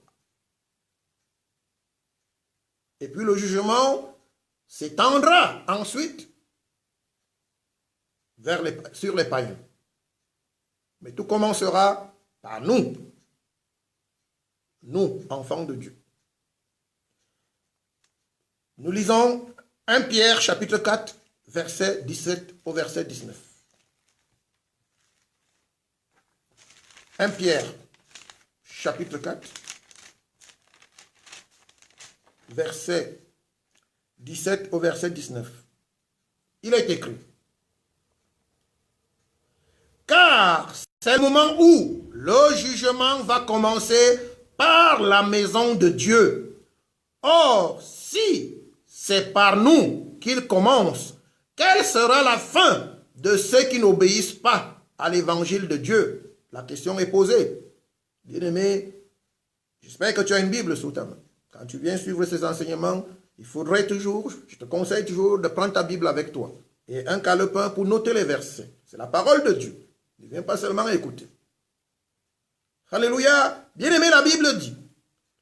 Et puis le jugement s'étendra ensuite sur les païens. Mais tout commencera par nous, enfants de Dieu. Nous lisons 1 Pierre chapitre 4, verset 17 au verset 19. 1 Pierre chapitre 4, verset 17 au verset 19. Il est écrit: car c'est le moment où le jugement va commencer par la maison de Dieu. Or, si c'est par nous qu'il commence, quelle sera la fin de ceux qui n'obéissent pas à l'évangile de Dieu? La question est posée. Bien-aimé, j'espère que tu as une Bible sous ta main. Quand tu viens suivre ces enseignements, il faudrait toujours, je te conseille toujours de prendre ta Bible avec toi et un calepin pour noter les versets. C'est la parole de Dieu. Ne viens pas seulement écouter. Alléluia. Bien-aimé, la Bible dit,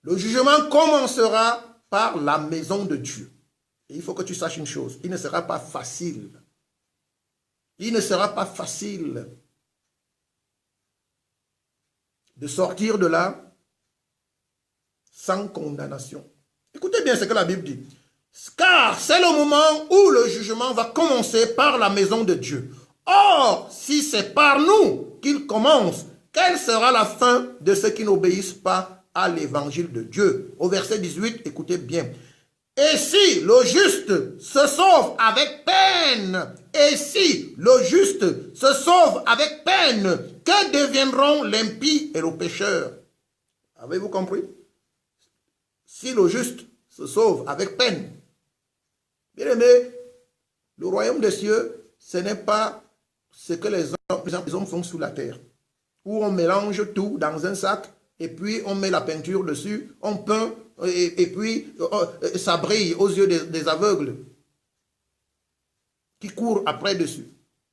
le jugement commencera par la maison de Dieu. Et il faut que tu saches une chose, il ne sera pas facile. Il ne sera pas facile de sortir de là sans condamnation. Écoutez bien ce que la Bible dit. Car c'est le moment où le jugement va commencer par la maison de Dieu. Or, si c'est par nous qu'il commence, quelle sera la fin de ceux qui n'obéissent pas à l'évangile de Dieu? Au verset 18, écoutez bien. Et si le juste se sauve avec peine, et si le juste se sauve avec peine, que deviendront l'impie et le pécheur? Avez-vous compris? Si le juste se sauve avec peine. Bien aimé, le royaume des cieux, ce n'est pas ce que les hommes font sous la terre, où on mélange tout dans un sac, et puis on met la peinture dessus, on peint, et puis ça brille aux yeux des aveugles qui courent après dessus.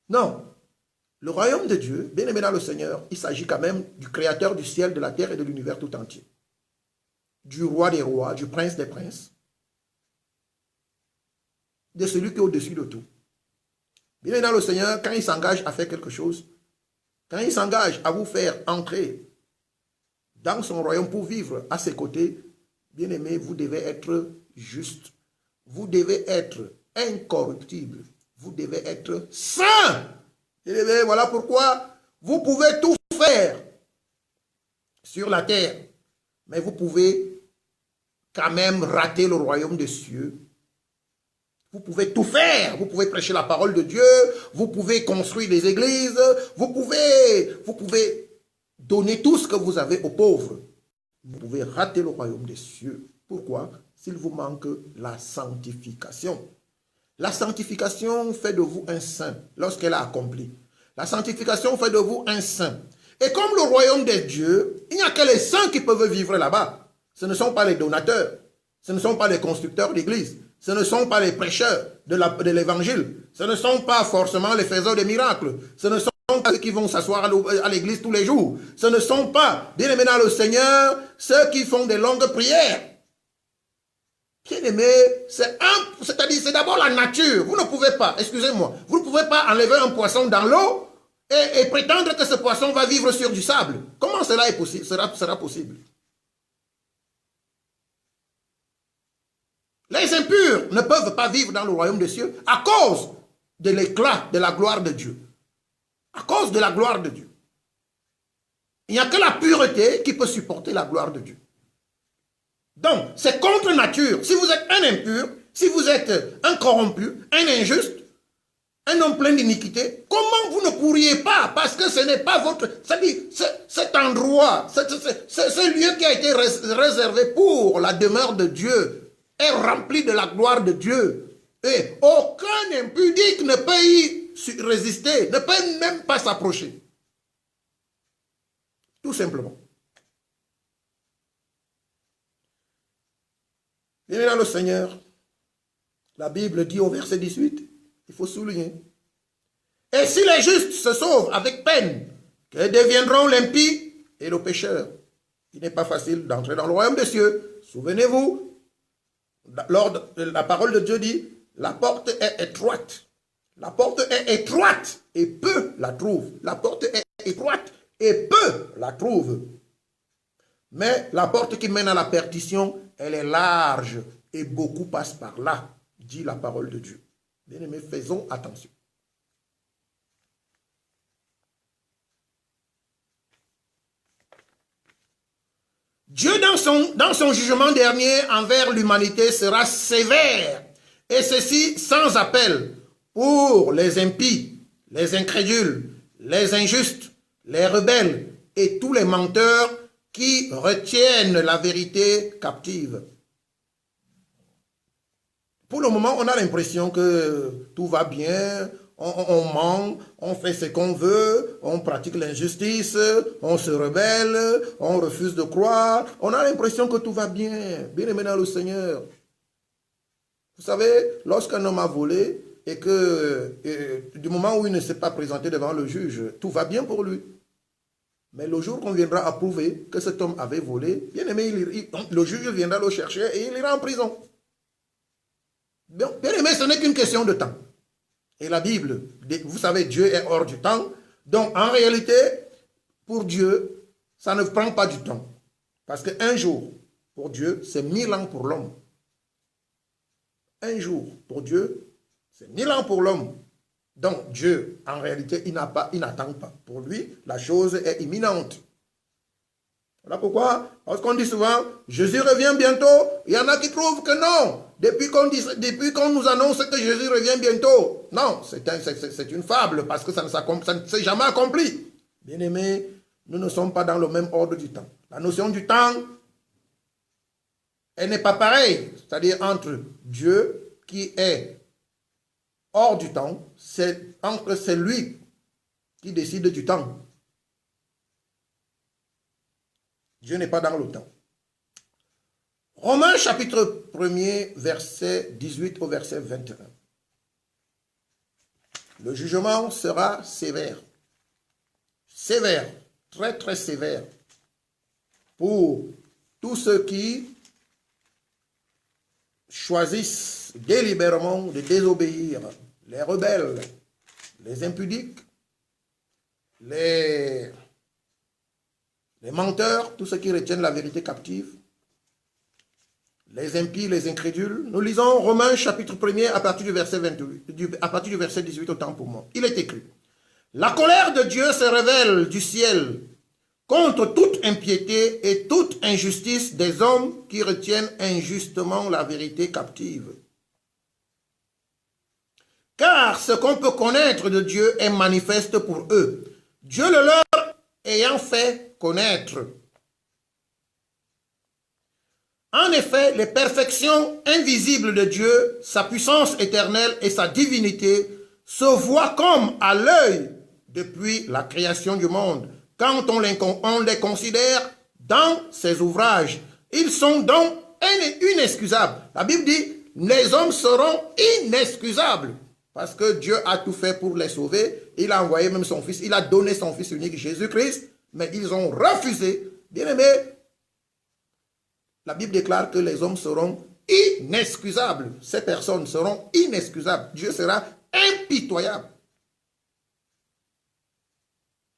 Non. Le royaume de Dieu, bien aimé dans le Seigneur, il s'agit quand même du créateur du ciel, de la terre et de l'univers tout entier. Du roi des rois, du prince des princes, de celui qui est au-dessus de tout. Bien aimé dans le Seigneur, quand il s'engage à faire quelque chose, quand il s'engage à vous faire entrer dans son royaume pour vivre à ses côtés, bien aimé, vous devez être juste. Vous devez être incorruptible. Vous devez être saint. Bien aimé, voilà pourquoi vous pouvez tout faire sur la terre, mais vous pouvez quand même rater le royaume des cieux. Vous pouvez tout faire. Vous pouvez prêcher la parole de Dieu. Vous pouvez construire des églises. Vous pouvez donner tout ce que vous avez aux pauvres. Vous pouvez rater le royaume des cieux. Pourquoi? S'il vous manque la sanctification. La sanctification fait de vous un saint lorsqu'elle a accompli. La sanctification fait de vous un saint. Et comme le royaume des dieux, il n'y a que les saints qui peuvent vivre là-bas. Ce ne sont pas les donateurs. Ce ne sont pas les constructeurs d'église. Ce ne sont pas les prêcheurs de l'évangile. Ce ne sont pas forcément les faiseurs de miracles. Ce ne sont pas ceux qui vont s'asseoir à l'église tous les jours. Ce ne sont pas, bien aimés dans le Seigneur, ceux qui font des longues prières. Bien aimé, c'est-à-dire c'est d'abord la nature. Vous ne pouvez pas, excusez-moi, vous ne pouvez pas enlever un poisson dans l'eau et prétendre que ce poisson va vivre sur du sable. Comment cela est possible, sera possible? Les impurs ne peuvent pas vivre dans le royaume des cieux à cause de l'éclat de la gloire de Dieu. À cause de la gloire de Dieu. Il n'y a que la pureté qui peut supporter la gloire de Dieu. Donc, c'est contre nature. Si vous êtes un impur, Si vous êtes un corrompu, un injuste, un homme plein d'iniquité, comment vous ne pourriez pas, parce que ce n'est pas votre... C'est-à-dire, cet endroit, ce lieu qui a été réservé pour la demeure de Dieu est rempli de la gloire de Dieu. Et aucun impudique ne peut y résister, ne peut même pas s'approcher. Tout simplement. Bien dans le Seigneur, la Bible dit au verset 18, il faut souligner. Et si les justes se sauvent avec peine, que deviendront l'impie et le pécheur? Il n'est pas facile d'entrer dans le royaume des cieux. Souvenez-vous, la parole de Dieu dit, la porte est étroite. La porte est étroite et peu la trouvent. La porte est étroite et peu la trouvent. Mais la porte qui mène à la perdition, elle est large et beaucoup passent par là, dit la parole de Dieu. Bien-aimés, faisons attention. Dieu, dans son jugement dernier envers l'humanité, sera sévère, et ceci sans appel, pour les impies, les incrédules, les injustes, les rebelles et tous les menteurs qui retiennent la vérité captive. Pour le moment, on a l'impression que tout va bien, on ment, on fait ce qu'on veut, on pratique l'injustice, on se rebelle, on refuse de croire. On a l'impression que tout va bien, bien aimé dans le Seigneur. Vous savez, lorsqu'un homme a volé et que du moment où il ne s'est pas présenté devant le juge, tout va bien pour lui. Mais le jour qu'on viendra à prouver que cet homme avait volé, bien aimé, le juge viendra le chercher et il ira en prison. Bien aimé, ce n'est qu'une question de temps. Et la Bible, vous savez, Dieu est hors du temps. Donc, en réalité, pour Dieu, ça ne prend pas du temps. Parce qu'un jour, pour Dieu, c'est 1000 ans pour l'homme. Un jour, pour Dieu, c'est 1000 ans pour l'homme. Donc, Dieu, en réalité, il n'attend pas. Pour lui, la chose est imminente. Voilà pourquoi, lorsqu'on dit souvent, Jésus revient bientôt, il y en a qui trouvent que non. Depuis qu'on nous annonce que Jésus revient bientôt. Non, c'est une fable parce que ça ne s'est jamais accompli. Bien-aimés, nous ne sommes pas dans le même ordre du temps. La notion du temps, elle n'est pas pareille. C'est-à-dire entre Dieu qui est hors du temps, c'est lui qui décide du temps. Dieu n'est pas dans le temps. Romains chapitre 1er, verset 18 au verset 21. Le jugement sera sévère. Sévère, très très sévère. Pour tous ceux qui choisissent délibérément de désobéir. Les rebelles, les impudiques, les menteurs, tous ceux qui retiennent la vérité captive, les impies, les incrédules. Nous lisons Romains chapitre 1er à partir du verset 28, à partir du verset 18 autant pour moi. Il est écrit: la colère de Dieu se révèle du ciel contre toute impiété et toute injustice des hommes qui retiennent injustement la vérité captive. Car ce qu'on peut connaître de Dieu est manifeste pour eux, Dieu le leur ayant fait connaître. En effet, les perfections invisibles de Dieu, sa puissance éternelle et sa divinité se voient comme à l'œil depuis la création du monde. Quand on les considère dans ses ouvrages, ils sont donc inexcusables. La Bible dit, les hommes seront inexcusables. Parce que Dieu a tout fait pour les sauver. Il a envoyé même son fils. Il a donné son fils unique, Jésus-Christ. Mais ils ont refusé. Bien aimé, la Bible déclare que les hommes seront inexcusables. Ces personnes seront inexcusables. Dieu sera impitoyable.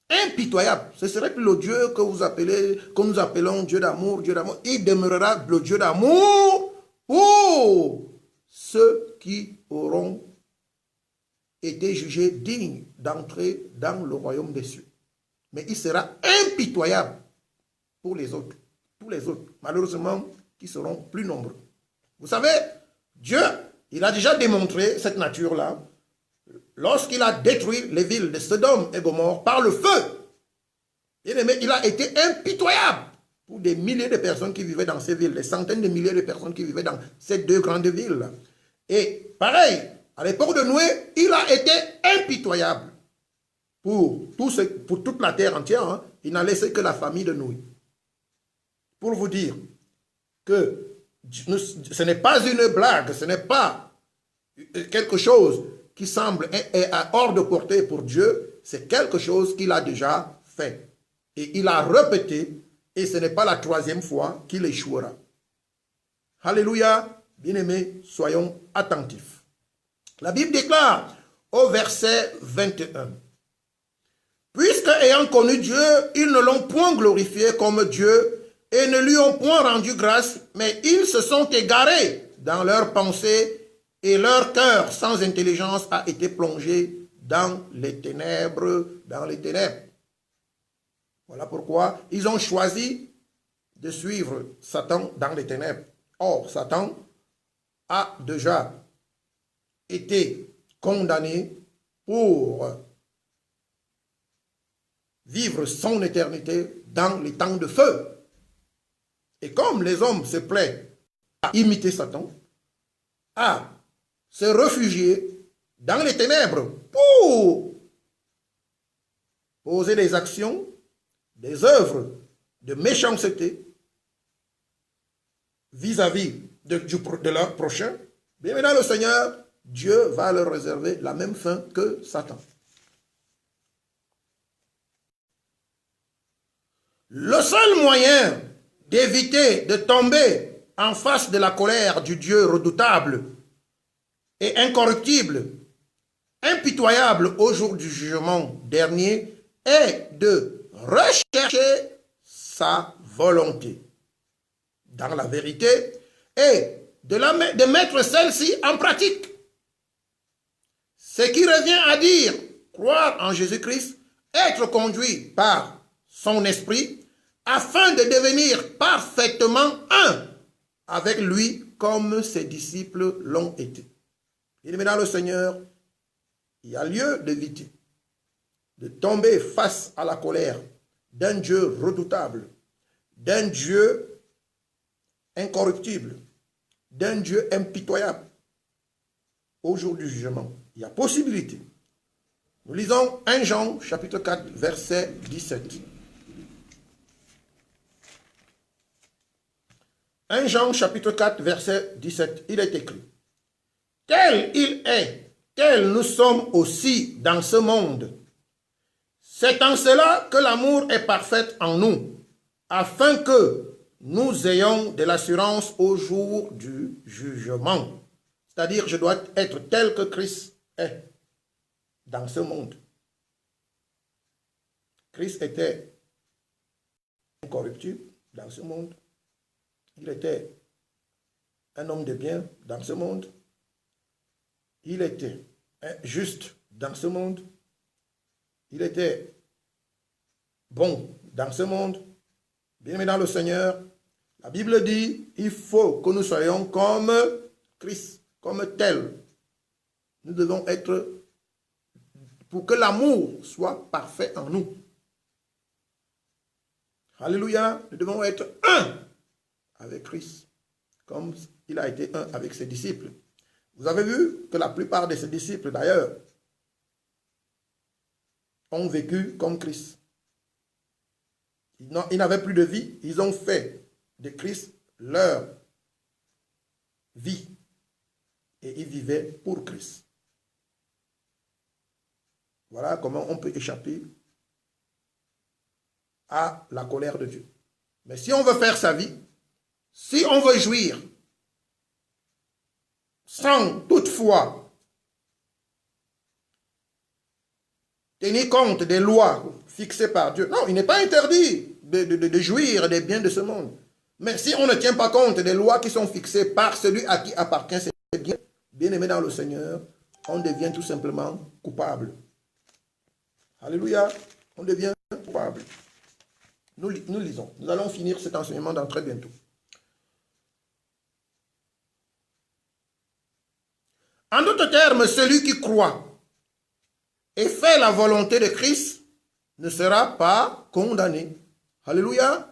Impitoyable. Ce serait plus le Dieu que nous appelons Dieu d'amour, Dieu d'amour. Il demeurera le Dieu d'amour pour ceux qui auront été jugés dignes d'entrer dans le royaume des cieux. Mais il sera impitoyable pour les autres. Tous les autres, malheureusement, qui seront plus nombreux. Vous savez, Dieu Il a déjà démontré cette nature-là lorsqu'il a détruit les villes de Sodome et Gomorrhe par le feu. Bien-aimé, il a été impitoyable pour des milliers de personnes qui vivaient dans ces villes, des centaines de milliers de personnes qui vivaient dans ces deux grandes villes. Et pareil, à l'époque de Noé, il a été impitoyable pour toute la terre entière. Hein. Il n'a laissé que la famille de Noé. Pour vous dire que ce n'est pas une blague, ce n'est pas quelque chose qui semble hors de portée pour Dieu, c'est quelque chose qu'il a déjà fait. Et il a répété, et ce n'est pas la troisième fois qu'il échouera. Alléluia, bien-aimés, soyons attentifs. La Bible déclare au verset 21, « Puisque ayant connu Dieu, ils ne l'ont point glorifié comme Dieu et ne lui ont point rendu grâce, mais ils se sont égarés dans leurs pensées et leur cœur sans intelligence a été plongé dans les ténèbres, Voilà pourquoi ils ont choisi de suivre Satan dans les ténèbres. Or, Satan a déjà été condamné pour vivre son éternité dans les temps de feu. Et comme les hommes se plaisent à imiter Satan, à se réfugier dans les ténèbres pour poser des actions, des œuvres de méchanceté vis-à-vis de leur prochain, bien maintenant le Seigneur, Dieu va leur réserver la même fin que Satan. Le seul moyen d'éviter de tomber en face de la colère du Dieu redoutable et incorruptible, impitoyable au jour du jugement dernier, est de rechercher sa volonté dans la vérité et de mettre celle-ci en pratique. Ce qui revient à dire croire en Jésus-Christ, être conduit par son esprit, afin de devenir parfaitement un avec lui comme ses disciples l'ont été. Bien-aimés dans le Seigneur, il y a lieu d'éviter de tomber face à la colère d'un Dieu redoutable, d'un Dieu incorruptible, d'un Dieu impitoyable. Au jour du jugement, il y a possibilité. Nous lisons 1 Jean chapitre 4 verset 17. 1 Jean chapitre 4 verset 17, il est écrit: « Tel il est, tel nous sommes aussi dans ce monde. C'est en cela que l'amour est parfait en nous, afin que nous ayons de l'assurance au jour du jugement. » C'est-à-dire, je dois être tel que Christ est dans ce monde. Christ était incorruptible dans ce monde. Il était un homme de bien dans ce monde. Il était juste dans ce monde. Il était bon dans ce monde. Bien-aimés dans le Seigneur, la Bible dit, il faut que nous soyons comme Christ, comme tel. Nous devons être, pour que l'amour soit parfait en nous. Alléluia, nous devons être un avec Christ, comme il a été un avec ses disciples. Vous avez vu que la plupart de ses disciples, d'ailleurs, ont vécu comme Christ. Ils n'avaient plus de vie, ils ont fait de Christ leur vie. Et ils vivaient pour Christ. Voilà comment on peut échapper à la colère de Dieu. Mais si on veut faire sa vie, si on veut jouir sans toutefois tenir compte des lois fixées par Dieu, non, il n'est pas interdit de jouir des biens de ce monde. Mais si on ne tient pas compte des lois qui sont fixées par celui à qui appartient ces biens, bien-aimé dans le Seigneur, on devient tout simplement coupable. Alléluia, on devient coupable. Nous lisons. Nous allons finir cet enseignement dans très bientôt. En d'autres termes, celui qui croit et fait la volonté de Christ ne sera pas condamné. Alléluia.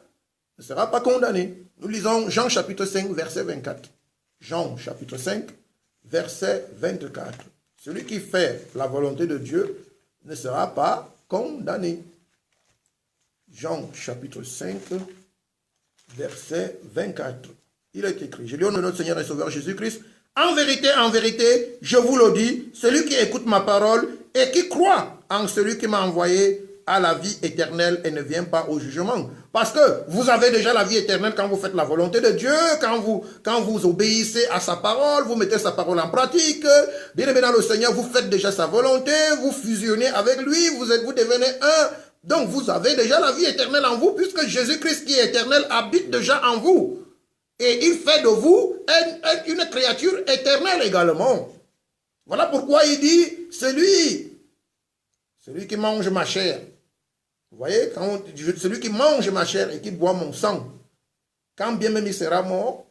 Ne sera pas condamné. Nous lisons Jean chapitre 5, verset 24. Jean chapitre 5, verset 24. Celui qui fait la volonté de Dieu ne sera pas condamné. Jean chapitre 5, verset 24. Il est écrit, je lis au nom de notre Seigneur et Sauveur Jésus-Christ, en vérité, je vous le dis, celui qui écoute ma parole et qui croit en celui qui m'a envoyé a la vie éternelle et ne vient pas au jugement. Parce que vous avez déjà la vie éternelle quand vous faites la volonté de Dieu, quand vous obéissez à sa parole, vous mettez sa parole en pratique. Bien aimé dans le Seigneur, vous faites déjà sa volonté, vous fusionnez avec lui, vous devenez un. Donc vous avez déjà la vie éternelle en vous, puisque Jésus-Christ qui est éternel habite déjà en vous. Et il fait de vous une créature éternelle également. Voilà pourquoi il dit, celui qui mange ma chair. Vous voyez, celui qui mange ma chair et qui boit mon sang, quand bien même il sera mort,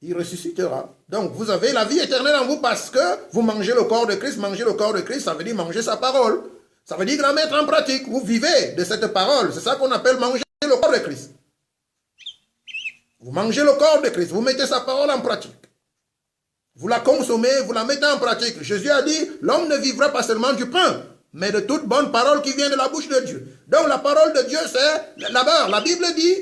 il ressuscitera. Donc vous avez la vie éternelle en vous parce que vous mangez le corps de Christ. Manger le corps de Christ, ça veut dire manger sa parole. Ça veut dire la mettre en pratique. Vous vivez de cette parole. C'est ça qu'on appelle manger le corps de Christ. Vous mangez le corps de Christ, vous mettez sa parole en pratique. Vous la consommez, vous la mettez en pratique. Jésus a dit, l'homme ne vivra pas seulement du pain, mais de toute bonne parole qui vient de la bouche de Dieu. Donc la parole de Dieu, c'est d'abord, la Bible dit,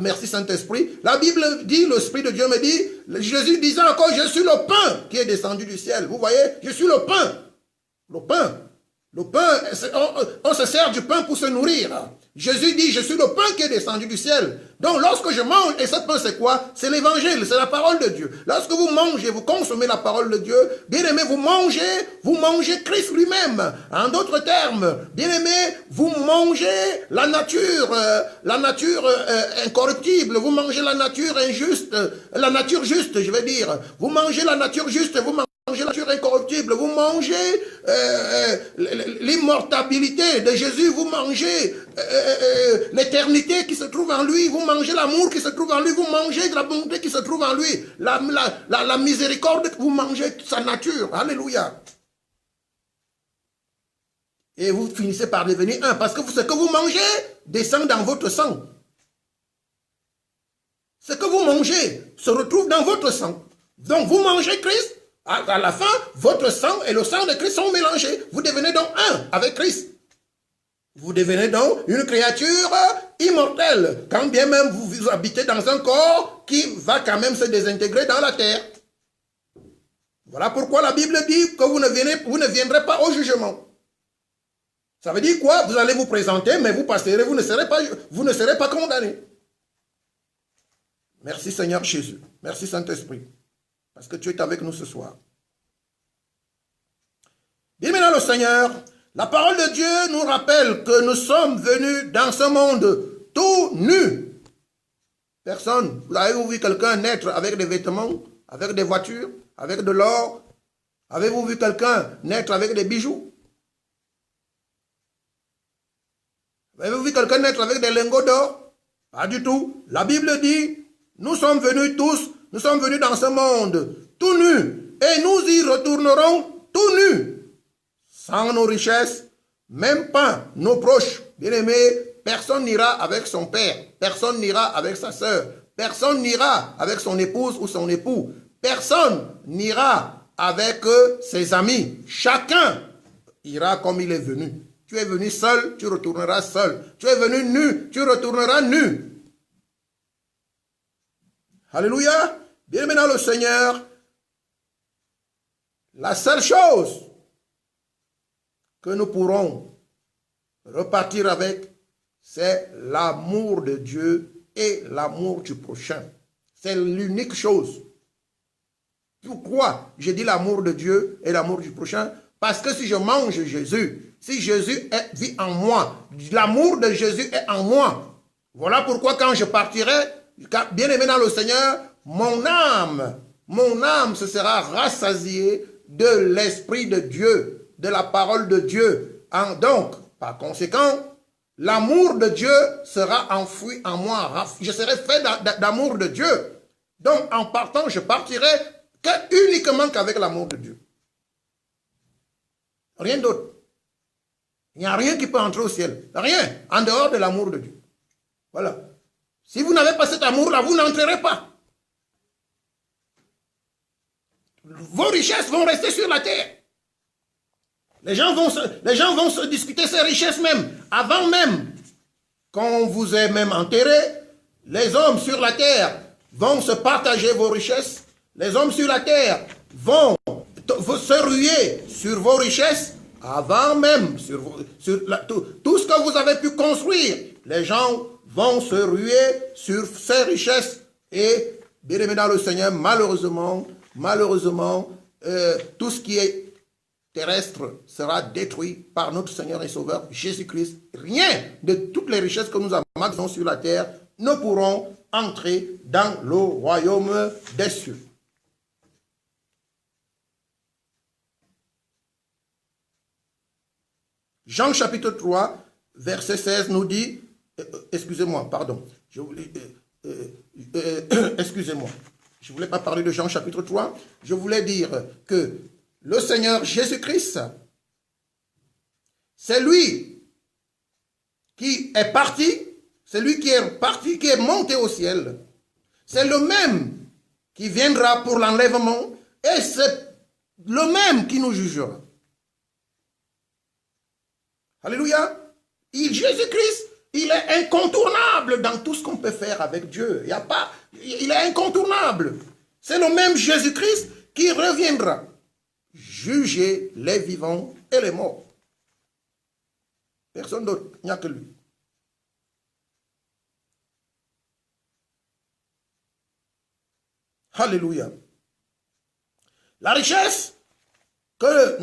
merci Saint-Esprit, la Bible dit, l'Esprit de Dieu me dit, Jésus disant encore, je suis le pain qui est descendu du ciel. Vous voyez, je suis le pain. Le pain. Le pain, on se sert du pain pour se nourrir. Jésus dit, je suis le pain qui est descendu du ciel. Donc lorsque je mange, et ce pain c'est quoi? C'est l'évangile, c'est la parole de Dieu. Lorsque vous mangez, vous consommez la parole de Dieu, bien aimé, vous mangez Christ lui-même. En d'autres termes, bien aimé, vous mangez la nature incorruptible, vous mangez la nature injuste, la nature juste, je vais dire. Vous mangez la nature juste, vous mangez la nature incorruptible, vous mangez l'immortalité de Jésus, vous mangez l'éternité qui se trouve en lui, vous mangez l'amour qui se trouve en lui, vous mangez de la bonté qui se trouve en lui, la miséricorde, vous mangez sa nature. Alléluia. Et vous finissez par devenir un, parce que ce que vous mangez descend dans votre sang. Ce que vous mangez se retrouve dans votre sang. Donc vous mangez Christ, à la fin, votre sang et le sang de Christ sont mélangés. Vous devenez donc un avec Christ. Vous devenez donc une créature immortelle, quand bien même vous habitez dans un corps qui va quand même se désintégrer dans la terre. Voilà pourquoi la Bible dit que vous ne viendrez pas au jugement. Ça veut dire quoi? Vous allez vous présenter, mais vous passerez, vous ne serez pas condamné. Merci Seigneur Jésus. Merci Saint-Esprit. Parce que tu es avec nous ce soir. Bien maintenant le Seigneur, la parole de Dieu nous rappelle que nous sommes venus dans ce monde tout nus. Personne. Vous avez-vous vu quelqu'un naître avec des vêtements, avec des voitures, avec de l'or? Avez-vous vu quelqu'un naître avec des bijoux? Avez-vous vu quelqu'un naître avec des lingots d'or? Pas du tout. La Bible dit, nous sommes venus tous, nous sommes venus dans ce monde tout nus, et nous y retournerons tout nus, sans nos richesses, même pas nos proches. Bien-aimés, personne n'ira avec son père, personne n'ira avec sa sœur, personne n'ira avec son épouse ou son époux, personne n'ira avec ses amis. Chacun ira comme il est venu. Tu es venu seul, tu retourneras seul. Tu es venu nu, tu retourneras nu. Alléluia. Bien maintenant le Seigneur, la seule chose que nous pourrons repartir avec, c'est l'amour de Dieu et l'amour du prochain. C'est l'unique chose. Pourquoi j'ai dit l'amour de Dieu et l'amour du prochain? Parce que si je mange Jésus, si Jésus vit en moi, l'amour de Jésus est en moi. Voilà pourquoi quand je partirai, bien aimé dans le Seigneur, mon âme se sera rassasiée de l'Esprit de Dieu, de la parole de Dieu. Donc, par conséquent, l'amour de Dieu sera enfoui en moi. Je serai fait d'amour de Dieu. Donc, en partant, je partirai uniquement qu'avec l'amour de Dieu. Rien d'autre. Il n'y a rien qui peut entrer au ciel. Rien, en dehors de l'amour de Dieu. Voilà. Si vous n'avez pas cet amour-là, vous n'entrerez pas. Vos richesses vont rester sur la terre. Les gens vont se discuter ces richesses même. Avant même qu'on vous ait même enterré, les hommes sur la terre vont se partager vos richesses. Les hommes sur la terre vont se ruer sur vos richesses avant même. Tout ce que vous avez pu construire, les gens vont se ruer sur ces richesses. Et, bien aimé dans le Seigneur, malheureusement, tout ce qui est terrestre sera détruit par notre Seigneur et Sauveur Jésus-Christ. Rien de toutes les richesses que nous amassons sur la terre ne pourront entrer dans le royaume des cieux. Jean chapitre 3, verset 16 nous dit, excusez-moi, pardon, excusez-moi, je ne voulais pas parler de Jean chapitre 3, je voulais dire que le Seigneur Jésus-Christ, c'est lui qui est parti, c'est lui qui est parti, qui est monté au ciel. C'est le même qui viendra pour l'enlèvement et c'est le même qui nous jugera. Alléluia. Jésus-Christ, il est incontournable dans tout ce qu'on peut faire avec Dieu. Il est incontournable. C'est le même Jésus-Christ qui reviendra juger les vivants et les morts. Personne d'autre, il n'y a que lui. Alléluia. La richesse les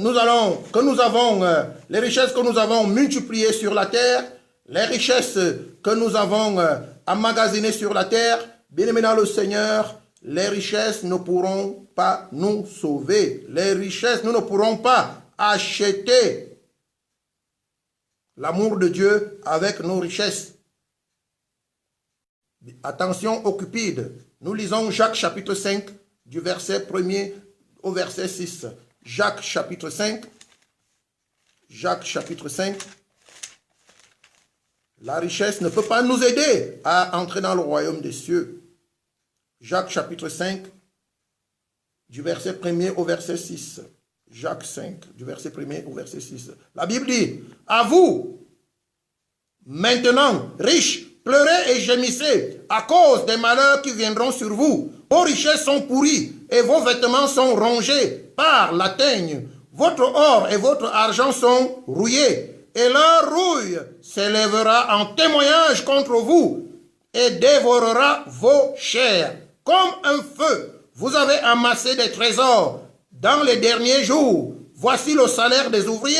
richesses que nous avons multipliées sur la terre, les richesses que nous avons emmagasinées sur la terre, bien aimé dans le Seigneur, les richesses ne pourront pas nous sauver. Les richesses, nous ne pourrons pas acheter l'amour de Dieu avec nos richesses. Attention aux cupides. Nous lisons Jacques chapitre 5 du verset 1er au verset 6. Jacques chapitre 5. Jacques chapitre 5. La richesse ne peut pas nous aider à entrer dans le royaume des cieux. Jacques chapitre 5 du verset 1er au verset 6. Jacques 5 du verset 1er au verset 6. La Bible dit, à vous, maintenant, riches, pleurez et gémissez à cause des malheurs qui viendront sur vous. Vos richesses sont pourries et vos vêtements sont rongés par la teigne. Votre or et votre argent sont rouillés et leur rouille s'élèvera en témoignage contre vous et dévorera vos chairs. Comme un feu, vous avez amassé des trésors dans les derniers jours. Voici le salaire des ouvriers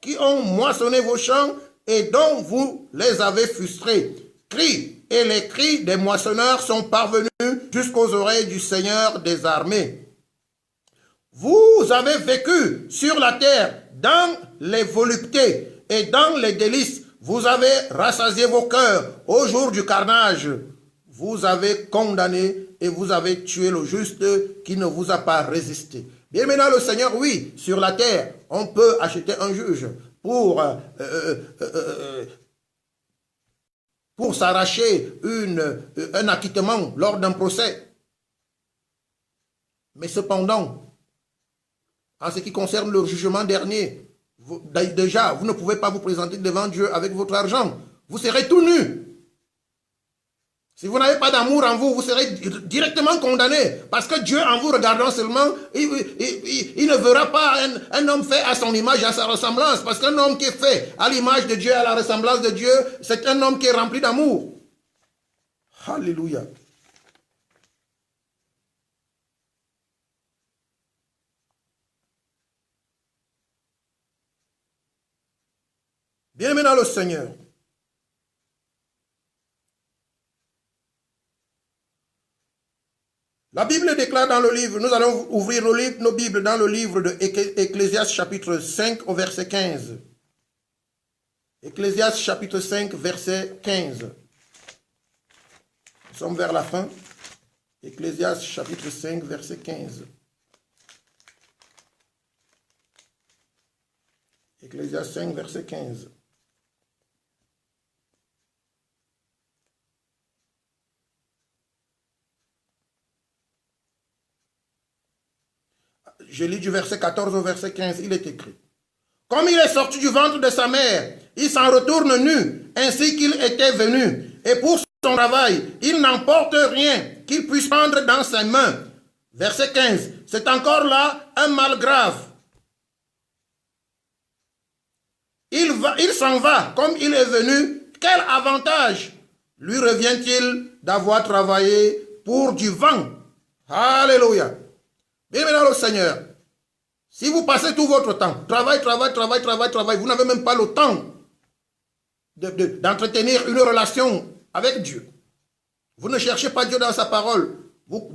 qui ont moissonné vos champs et dont vous les avez frustrés. Cris et les cris des moissonneurs sont parvenus jusqu'aux oreilles du Seigneur des armées. Vous avez vécu sur la terre dans les voluptés et dans les délices. Vous avez rassasié vos cœurs au jour du carnage. Vous avez condamné et vous avez tué le juste qui ne vous a pas résisté. Bien maintenant le Seigneur, oui, sur la terre, on peut acheter un juge pour s'arracher un acquittement lors d'un procès. Mais cependant, en ce qui concerne le jugement dernier, vous ne pouvez pas vous présenter devant Dieu avec votre argent. Vous serez tout nu. Si vous n'avez pas d'amour en vous, vous serez directement condamné. Parce que Dieu, en vous regardant seulement, il ne verra pas un homme fait à son image et à sa ressemblance. Parce qu'un homme qui est fait à l'image de Dieu, à la ressemblance de Dieu, c'est un homme qui est rempli d'amour. Alléluia. Bien-aimé dans le Seigneur. La Bible déclare dans le livre, nous allons ouvrir nos Bibles dans le livre de Ecclésiaste chapitre 5 au verset 15. Ecclésiaste chapitre 5 verset 15. Nous sommes vers la fin. Ecclésiaste chapitre 5 verset 15. Ecclésiaste 5, verset 15. Je lis du verset 14 au verset 15, il est écrit. Comme il est sorti du ventre de sa mère, il s'en retourne nu, ainsi qu'il était venu. Et pour son travail, il n'emporte rien qu'il puisse prendre dans ses mains. Verset 15, c'est encore là un mal grave. Il s'en va comme il est venu. Quel avantage lui revient-il d'avoir travaillé pour du vent? Alléluia. Bien dans le Seigneur. Si vous passez tout votre temps, travail, vous n'avez même pas le temps d'entretenir une relation avec Dieu. Vous ne cherchez pas Dieu dans sa parole. Vous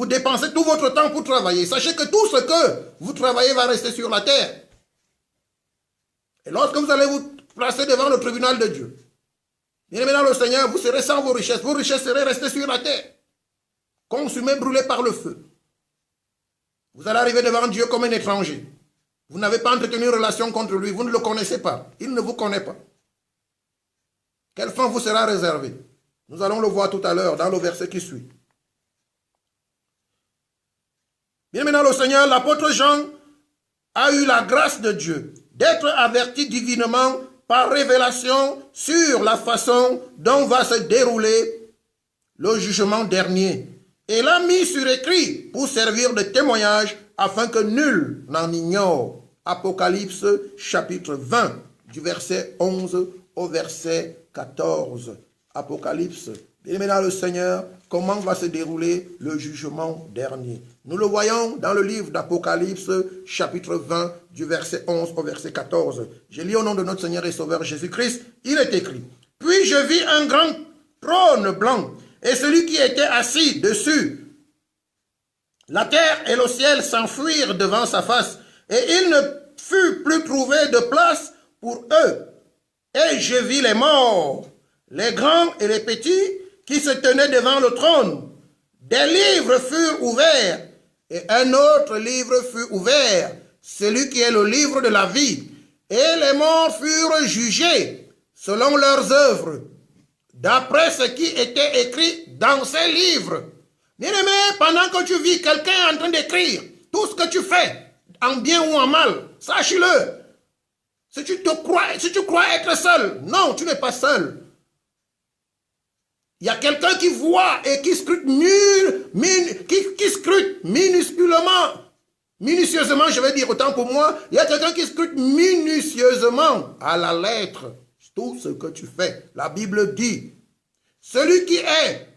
dépensez tout votre temps pour travailler. Sachez que tout ce que vous travaillez va rester sur la terre. Et lorsque vous allez vous placer devant le tribunal de Dieu, bien aimé dans le Seigneur, vous serez sans vos richesses. Vos richesses seraient restées sur la terre, consumées, brûlées par le feu. Vous allez arriver devant Dieu comme un étranger. Vous n'avez pas entretenu une relation contre lui. Vous ne le connaissez pas. Il ne vous connaît pas. Quelle fin vous sera réservée? Nous allons le voir tout à l'heure dans le verset qui suit. Bien maintenant le Seigneur, l'apôtre Jean a eu la grâce de Dieu d'être averti divinement par révélation sur la façon dont va se dérouler le jugement dernier. Et l'a mis sur écrit pour servir de témoignage afin que nul n'en ignore. Apocalypse chapitre 20 du verset 11 au verset 14. Apocalypse. Bien maintenant le Seigneur, comment va se dérouler le jugement dernier? Nous le voyons dans le livre d'Apocalypse chapitre 20 du verset 11 au verset 14. Je lis au nom de notre Seigneur et Sauveur Jésus-Christ. Il est écrit. Puis je vis un grand trône blanc et celui qui était assis dessus. La terre et le ciel s'enfuirent devant sa face, et il ne fut plus trouvé de place pour eux. Et je vis les morts, les grands et les petits, qui se tenaient devant le trône. Des livres furent ouverts, et un autre livre fut ouvert, celui qui est le livre de la vie. Et les morts furent jugés selon leurs œuvres, d'après ce qui était écrit dans ces livres. Bien-aimé, pendant que tu vis, quelqu'un est en train d'écrire tout ce que tu fais, en bien ou en mal, sache-le. Si tu crois être seul, non, tu n'es pas seul. Il y a quelqu'un qui voit et qui scrute, minutieusement, je vais dire autant pour moi, il y a quelqu'un qui scrute minutieusement à la lettre tout ce que tu fais. La Bible dit, celui qui est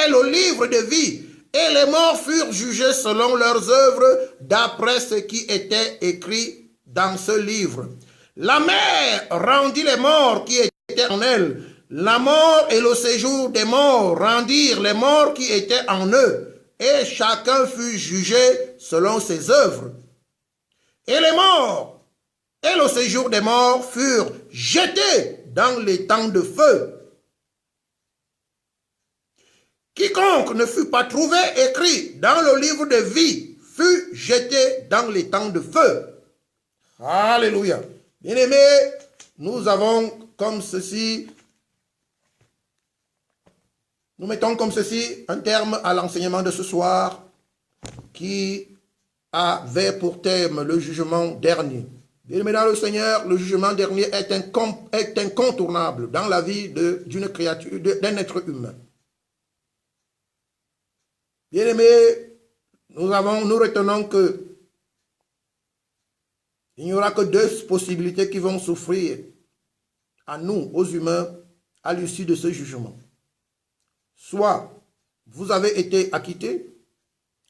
le livre de vie, et les morts furent jugés selon leurs œuvres, d'après ce qui était écrit dans ce livre. La mer rendit les morts qui étaient en elle. La mort et le séjour des morts rendirent les morts qui étaient en eux, et chacun fut jugé selon ses œuvres. Et les morts et le séjour des morts furent jetés dans les temps de feu. Quiconque ne fut pas trouvé écrit dans le livre de vie fut jeté dans les temps de feu. Alléluia. Bien-aimés, nous avons comme ceci, nous mettons comme ceci un terme à l'enseignement de ce soir qui avait pour thème le jugement dernier. Bien-aimés dans le Seigneur, le jugement dernier est incontournable dans la vie d'une créature, d'un être humain. Bien-aimés, nous retenons que il n'y aura que deux possibilités qui vont s'offrir à nous, aux humains, à l'issue de ce jugement. Soit vous avez été acquittés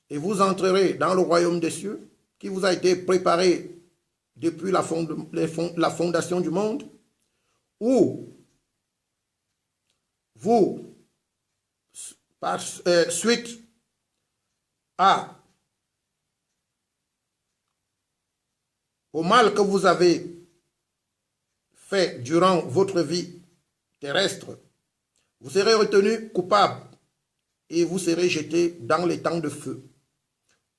et vous entrerez dans le royaume des cieux qui vous a été préparé depuis la fondation du monde, ou vous, suite au mal que vous avez fait durant votre vie terrestre, vous serez retenu coupable et vous serez jeté dans les temps de feu,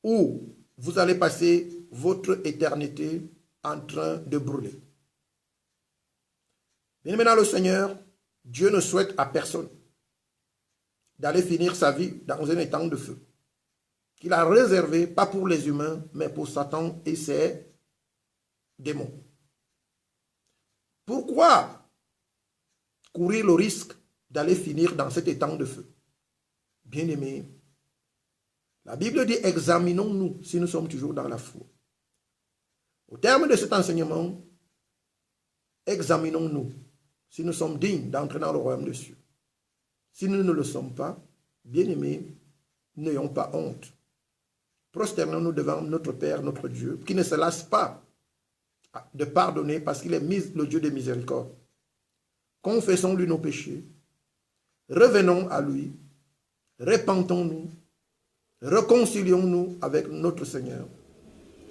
où vous allez passer votre éternité en train de brûler. Bien aimé dans le Seigneur, Dieu ne souhaite à personne d'aller finir sa vie dans un étang de feu qu'il a réservé, pas pour les humains, mais pour Satan et ses démons. Pourquoi courir le risque d'aller finir dans cet étang de feu? Bien-aimés, la Bible dit, examinons-nous si nous sommes toujours dans la foi. Au terme de cet enseignement, examinons-nous si nous sommes dignes d'entrer dans le royaume des cieux. Si nous ne le sommes pas, bien-aimés, n'ayons pas honte. Prosternons-nous devant notre Père, notre Dieu, qui ne se lasse pas de pardonner parce qu'il est le Dieu de miséricorde. Confessons-lui nos péchés, revenons à lui, repentons-nous, réconcilions-nous avec notre Seigneur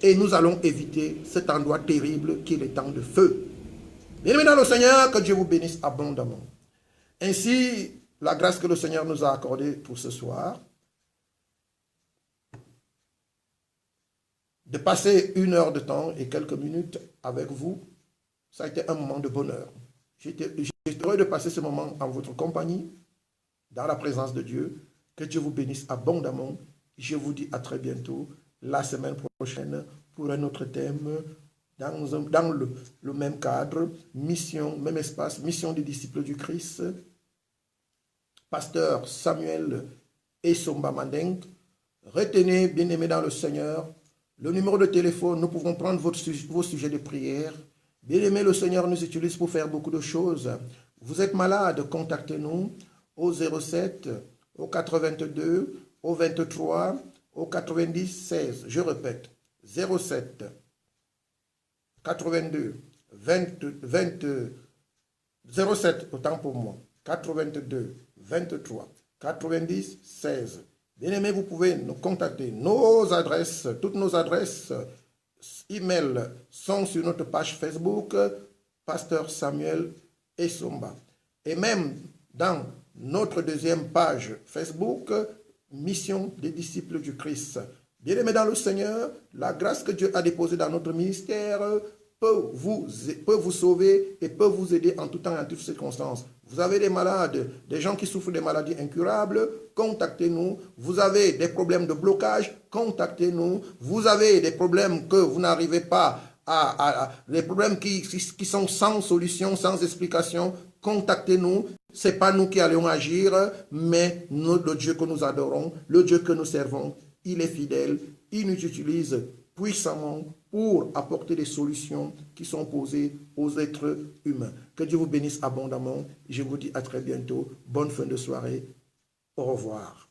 et nous allons éviter cet endroit terrible qui est l'étang de feu. Bien-aimés dans le Seigneur, que Dieu vous bénisse abondamment. Ainsi, la grâce que le Seigneur nous a accordée pour ce soir, de passer 1 heure de temps et quelques minutes avec vous, ça a été un moment de bonheur. J'étais heureux de passer ce moment en votre compagnie, dans la présence de Dieu. Que Dieu vous bénisse abondamment. Je vous dis à très bientôt, la semaine prochaine, pour un autre thème, dans le même cadre, mission, même espace, mission des disciples du Christ. Pasteur Samuel Essomba Mandeng. Retenez, bien-aimés dans le Seigneur, le numéro de téléphone, nous pouvons prendre vos sujets de prière. Bien-aimés, le Seigneur nous utilise pour faire beaucoup de choses. Vous êtes malade, contactez-nous au 07, au 82, au 23, au 90, 16. Je répète, 07, 82, 07, autant pour moi, 82, 23, 90, 16. Bien-aimés, vous pouvez nous contacter. Nos adresses, toutes nos adresses e-mail sont sur notre page Facebook, Pasteur Samuel Essomba. Et même dans notre deuxième page Facebook, Mission des disciples du Christ. Bien-aimés dans le Seigneur, la grâce que Dieu a déposée dans notre ministère peut vous sauver et peut vous aider en tout temps et en toutes circonstances. Vous avez des malades, des gens qui souffrent de maladies incurables, contactez-nous. Vous avez des problèmes de blocage, contactez-nous. Vous avez des problèmes que vous n'arrivez pas les problèmes qui sont sans solution, sans explication, contactez-nous. Ce n'est pas nous qui allons agir, mais le Dieu que nous adorons, le Dieu que nous servons, il est fidèle, il nous utilise puissamment pour apporter des solutions qui sont posées aux êtres humains. Que Dieu vous bénisse abondamment. Je vous dis à très bientôt. Bonne fin de soirée. Au revoir.